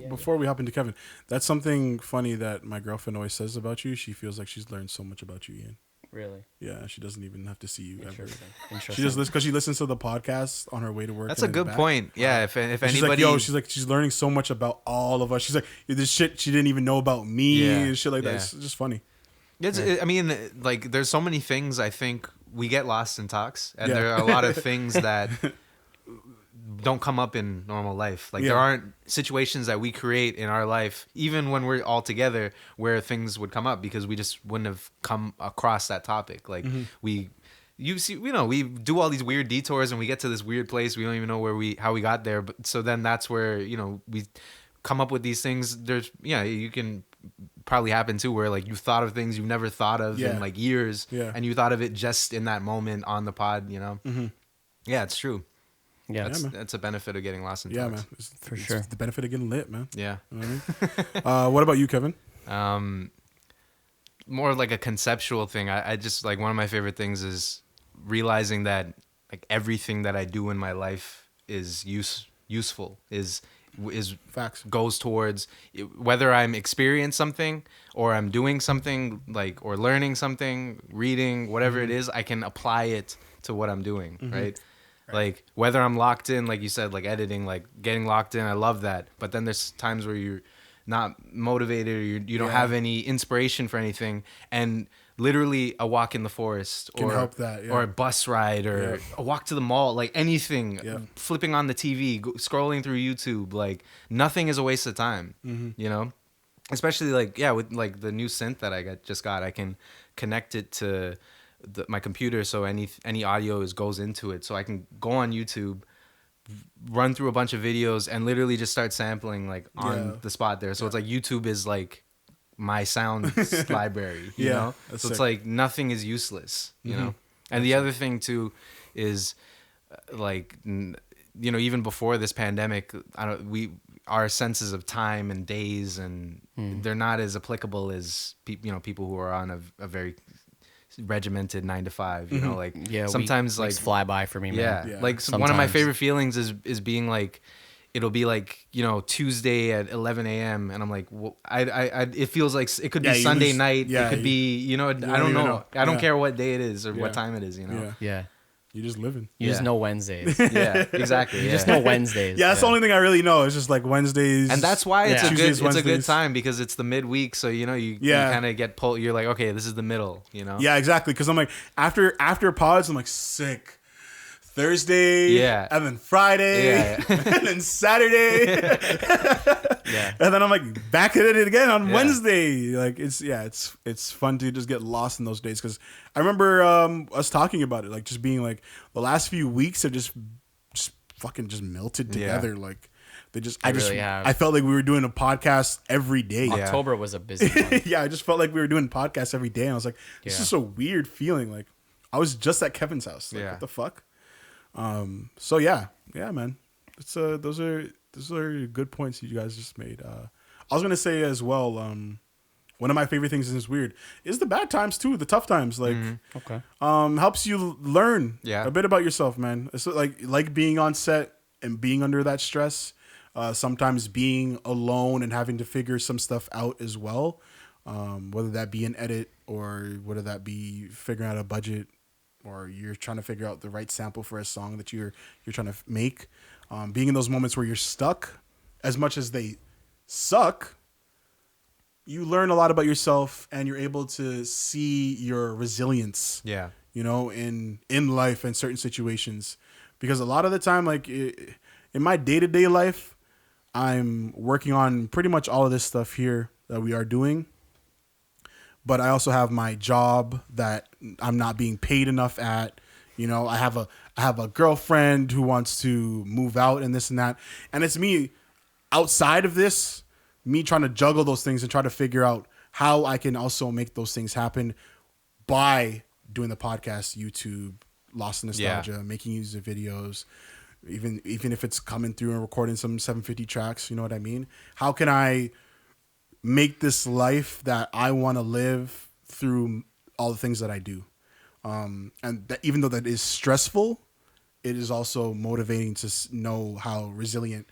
Before we hop into Kevin, that's something funny that my girlfriend always says about you. She feels like she's learned so much about you, Ian. Really? Yeah, she doesn't even have to see you ever. Interesting. She just because she listens to the podcast on her way to work. That's and a then good back. point. Yeah, if She's anybody, like, she's learning so much about all of us. She's like, this shit she didn't even know about me and shit like that. It's just funny. I mean, like, there's so many things I think we get lost in talks, and there are a lot of things that don't come up in normal life. Like there aren't situations that we create in our life, even when we're all together, where things would come up because we just wouldn't have come across that topic. Like we do all these weird detours and we get to this weird place. We don't even know how we got there. But so then that's where, we come up with these things. You can probably happen too, where like you thought of things you've never thought of in like years, and you thought of it just in that moment on the pod. Yeah, it's true. Yeah, That's a benefit of getting lost in Yeah, talks. man. For sure. It's the benefit of getting lit, man. Yeah. You know what I mean? What about you, Kevin? More like a conceptual thing. I just like, one of my favorite things is realizing that like everything that I do in my life is useful, is Facts. goes towards whether I'm experiencing something or I'm doing something, like, or learning something, reading, whatever it is, I can apply it to what I'm doing, right? Like whether I'm locked in, like you said, like editing, like getting locked in, I love that. But then there's times where you're not motivated, or you don't have any inspiration for anything, and literally a walk in the forest Can help that, or a bus ride, or a walk to the mall, like anything, flipping on the TV, scrolling through YouTube, like nothing is a waste of time, especially like, with like the new synth that I just got, I can connect it to my computer, so any audio goes into it, so I can go on YouTube, run through a bunch of videos, and literally just start sampling like on the spot there. So it's like YouTube is like my sound library, you Yeah, know? that's So it's sick. like nothing is useless, you know? And the other thing too is like, you know, even before this pandemic, our senses of time and days and they're not as applicable as people who are on a very regimented 9 to 5, you know, like Yeah, sometimes weeks like fly by for me, man. Yeah. like one of my Sometimes. favorite feelings is being like, it'll be like, you know, Tuesday at 11 a.m. and I'm like, well, it feels like it could Yeah, be you Sunday lose- night. yeah, It could you- be, you know, I don't don't even know. know. I don't Yeah. care what day it is or Yeah. what time it is, you know? Yeah. Yeah. You're just living. You just Yeah. know Wednesdays. Yeah, exactly. You yeah. just know Wednesdays. Yeah, that's the only thing I really know. It's just like Wednesdays. And that's why it's Yeah. a good Tuesdays, it's a good Wednesdays. time because it's the midweek, so you know you Yeah. kind of get pulled. You're like, okay, this is the middle, you know. Yeah, exactly. Because I'm like, after pods, I'm like, sick. Thursday, Yeah. and then Friday, Yeah. and then Saturday, Yeah. and then I'm like back at it again on Yeah. Wednesday. Like it's fun to just get lost in those days because I remember us talking about it, like just being like the last few weeks have just fucking just melted Yeah. together. Like they just They really have. I felt like we were doing a podcast every day. Yeah. October was a busy month. Yeah, I just felt like we were doing podcasts every day, and I was like, this Yeah. is a weird feeling. Like I was just at Kevin's house. Like, Yeah. what the fuck? So yeah, man. It's those are good points you guys just made. I was gonna say as well. One of my favorite things in this weird is the bad times too, the tough times. Like, Okay. helps you learn Yeah. a bit about yourself, man. It's like being on set and being under that stress. Sometimes being alone and having to figure some stuff out as well, whether that be an edit or whether that be figuring out a budget, or you're trying to figure out the right sample for a song that you're trying to make. Being in those moments where you're stuck, as much as they suck, you learn a lot about yourself and you're able to see your resilience. Yeah. You know, in life and certain situations, because a lot of the time, like in my day-to-day life, I'm working on pretty much all of this stuff here that we are doing. But I also have my job that I'm not being paid enough at. You know, I have a girlfriend who wants to move out and this and that. And it's me outside of this, me trying to juggle those things and try to figure out how I can also make those things happen by doing the podcast, YouTube, Lost in Nostalgia, making music videos, even if it's coming through and recording some 750 tracks, you know what I mean? How can I make this life that I want to live through all the things that I do? And that, even though that is stressful, it is also motivating to know how resilient,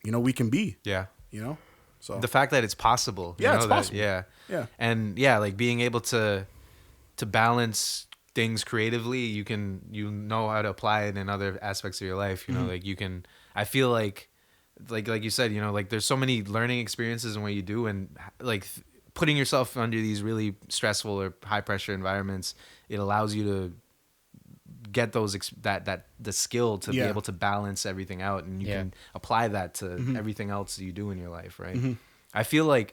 you know, we can be. Yeah. You know, so The fact that it's possible. you Yeah, know, it's that- possible. Yeah. Yeah. And yeah, like being able to balance things creatively, you know how to apply it in other aspects of your life. You know, like you can. I feel like you said, you know, like there's so many learning experiences in what you do, and like putting yourself under these really stressful or high pressure environments, it allows you to get those the skill to be Yeah. able to balance everything out, and you Yeah. can apply that to everything else that you do in your life, right? I feel like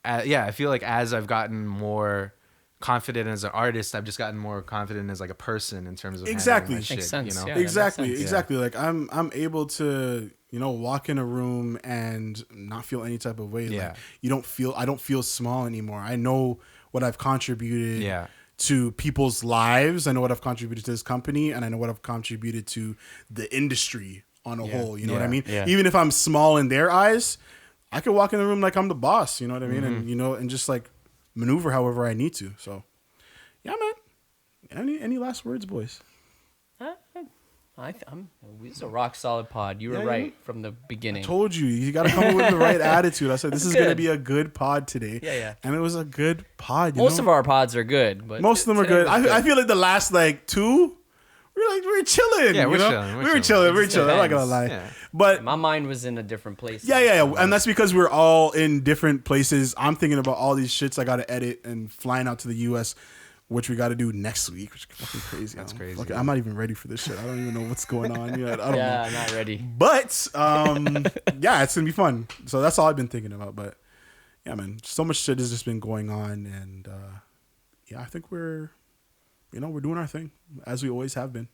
as I've gotten more confident as an artist, I've just gotten more confident as like a person in terms of handling Exactly. my Makes shit, sense, you know? yeah. that makes Exactly, sense. exactly. Like I'm able to, you know, walk in a room and not feel any type of way. Yeah. Like I don't feel small anymore. I know what I've contributed Yeah. to people's lives. I know what I've contributed to this company, and I know what I've contributed to the industry on a whole. You know what I Yeah. mean? Yeah. Even if I'm small in their eyes, I could walk in the room like I'm the boss. You know what I mean? And you know, and just like maneuver however I need to. So, yeah, man. Any last words, boys? It's a rock solid pod. You were Yeah, right from the beginning. Told you, you got to come up with the right attitude. I said this is That's going to good. be a good pod today. Yeah, yeah. And it was a good pod. Most of our pods are good, but most of them are today good. was I feel like the last like two, we're chilling. Yeah, you we're know? chilling, we're We were chilling. chilling. We were It chilling. I'm not gonna depends. lie. Yeah. But My mind was in a different place. yeah, and that's because we're all in different places. I'm thinking about all these shits I got to edit and flying out to the U.S., which we got to do next week, which is fucking crazy. That's crazy. Fucking, I'm not even ready for this shit. I don't even know what's going on yet. I don't know. Yeah, I'm not ready. But yeah, it's gonna be fun. So that's all I've been thinking about. But yeah, man, so much shit has just been going on, and yeah, I think we're doing our thing as we always have been.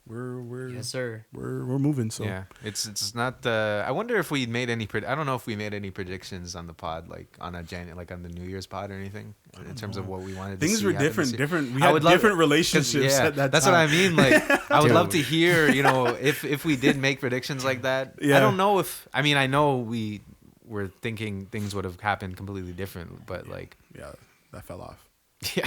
we're Yes, sir. we're moving. So Yeah, it's not. I wonder if we made any. I don't know if we made any predictions on the pod, like on like on the New Year's pod or anything, in terms of what we wanted. things to see were happen different. this year. Different. We I had would love- different 'cause, relationships yeah, at that that's time. what I mean. Like, I would love to Dude. hear, if we did make predictions like that. Yeah. I don't know if. I mean, I know we were thinking things would have happened completely different, but like, Yeah, that fell off. yeah,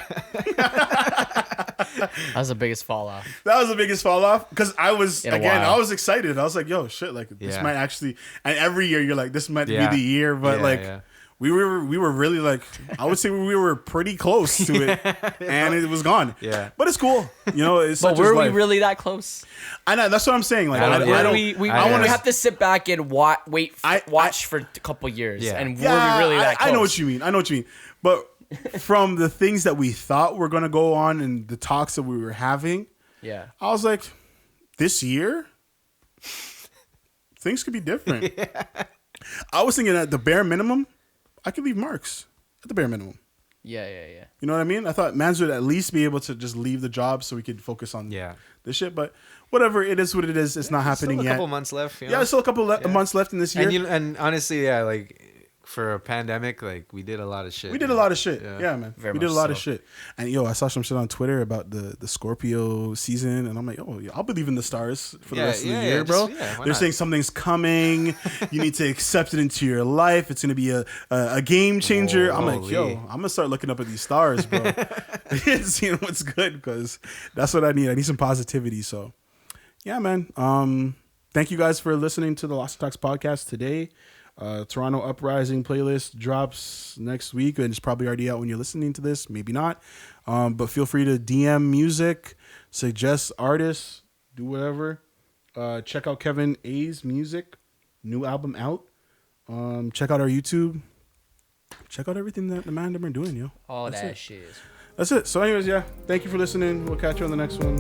That was the biggest fall off. That was the biggest fall off because I was In a again. while. I was excited. I was like, "Yo, shit! Like this Yeah. might actually." And every year you're like, "This might Yeah. be the year," but Yeah, like yeah. we were really like, I would say we were pretty close to it, and it was gone. Yeah. but it's cool. It's But such were is we life. really that close? I know that's what I'm saying. Like I I don't- don't. yeah. I don't we I wanna- have to sit back and watch I- for a couple years. Yeah. And Yeah, were we really that close? I know what you mean. I know what you mean. But from the things that we thought were going to go on and the talks that we were having, Yeah. I was like, this year, things could be different. I was thinking at the bare minimum, I could leave Marks at the bare minimum. Yeah. You know what I mean? I thought Mans would at least be able to just leave the job so we could focus on Yeah. this shit. But whatever, it is what it is. It's not happening Still a yet. couple months left. Yeah, there's still a couple months left in this year. And honestly, yeah, like for a pandemic, like we did a lot of shit. We did a lot of shit. Yeah. Yeah, man. Very we did a much lot of so. shit. And yo, I saw some shit on Twitter about the Scorpio season, and I'm like, oh, I'll believe in the stars for the Yeah, rest of the yeah, year, yeah, bro. just- yeah, why They're not? saying something's coming. You need to accept it into your life. It's gonna be a game changer. I'm like, yo, Holy. I'm gonna start looking up at these stars, bro. Seeing what's good, because that's what I need. I need some positivity. So, yeah, man. Thank you guys for listening to the Lost Talks podcast today. Toronto Uprising playlist drops next week, and it's probably already out when you're listening to this. Maybe not, but feel free to DM music, suggest artists, do whatever. Check out Kevin A's music, new album out. Check out our YouTube. Check out everything that the man been doing, yo. All That's that it. shit. That's it. So, anyways, yeah. Thank you for listening. We'll catch you on the next one.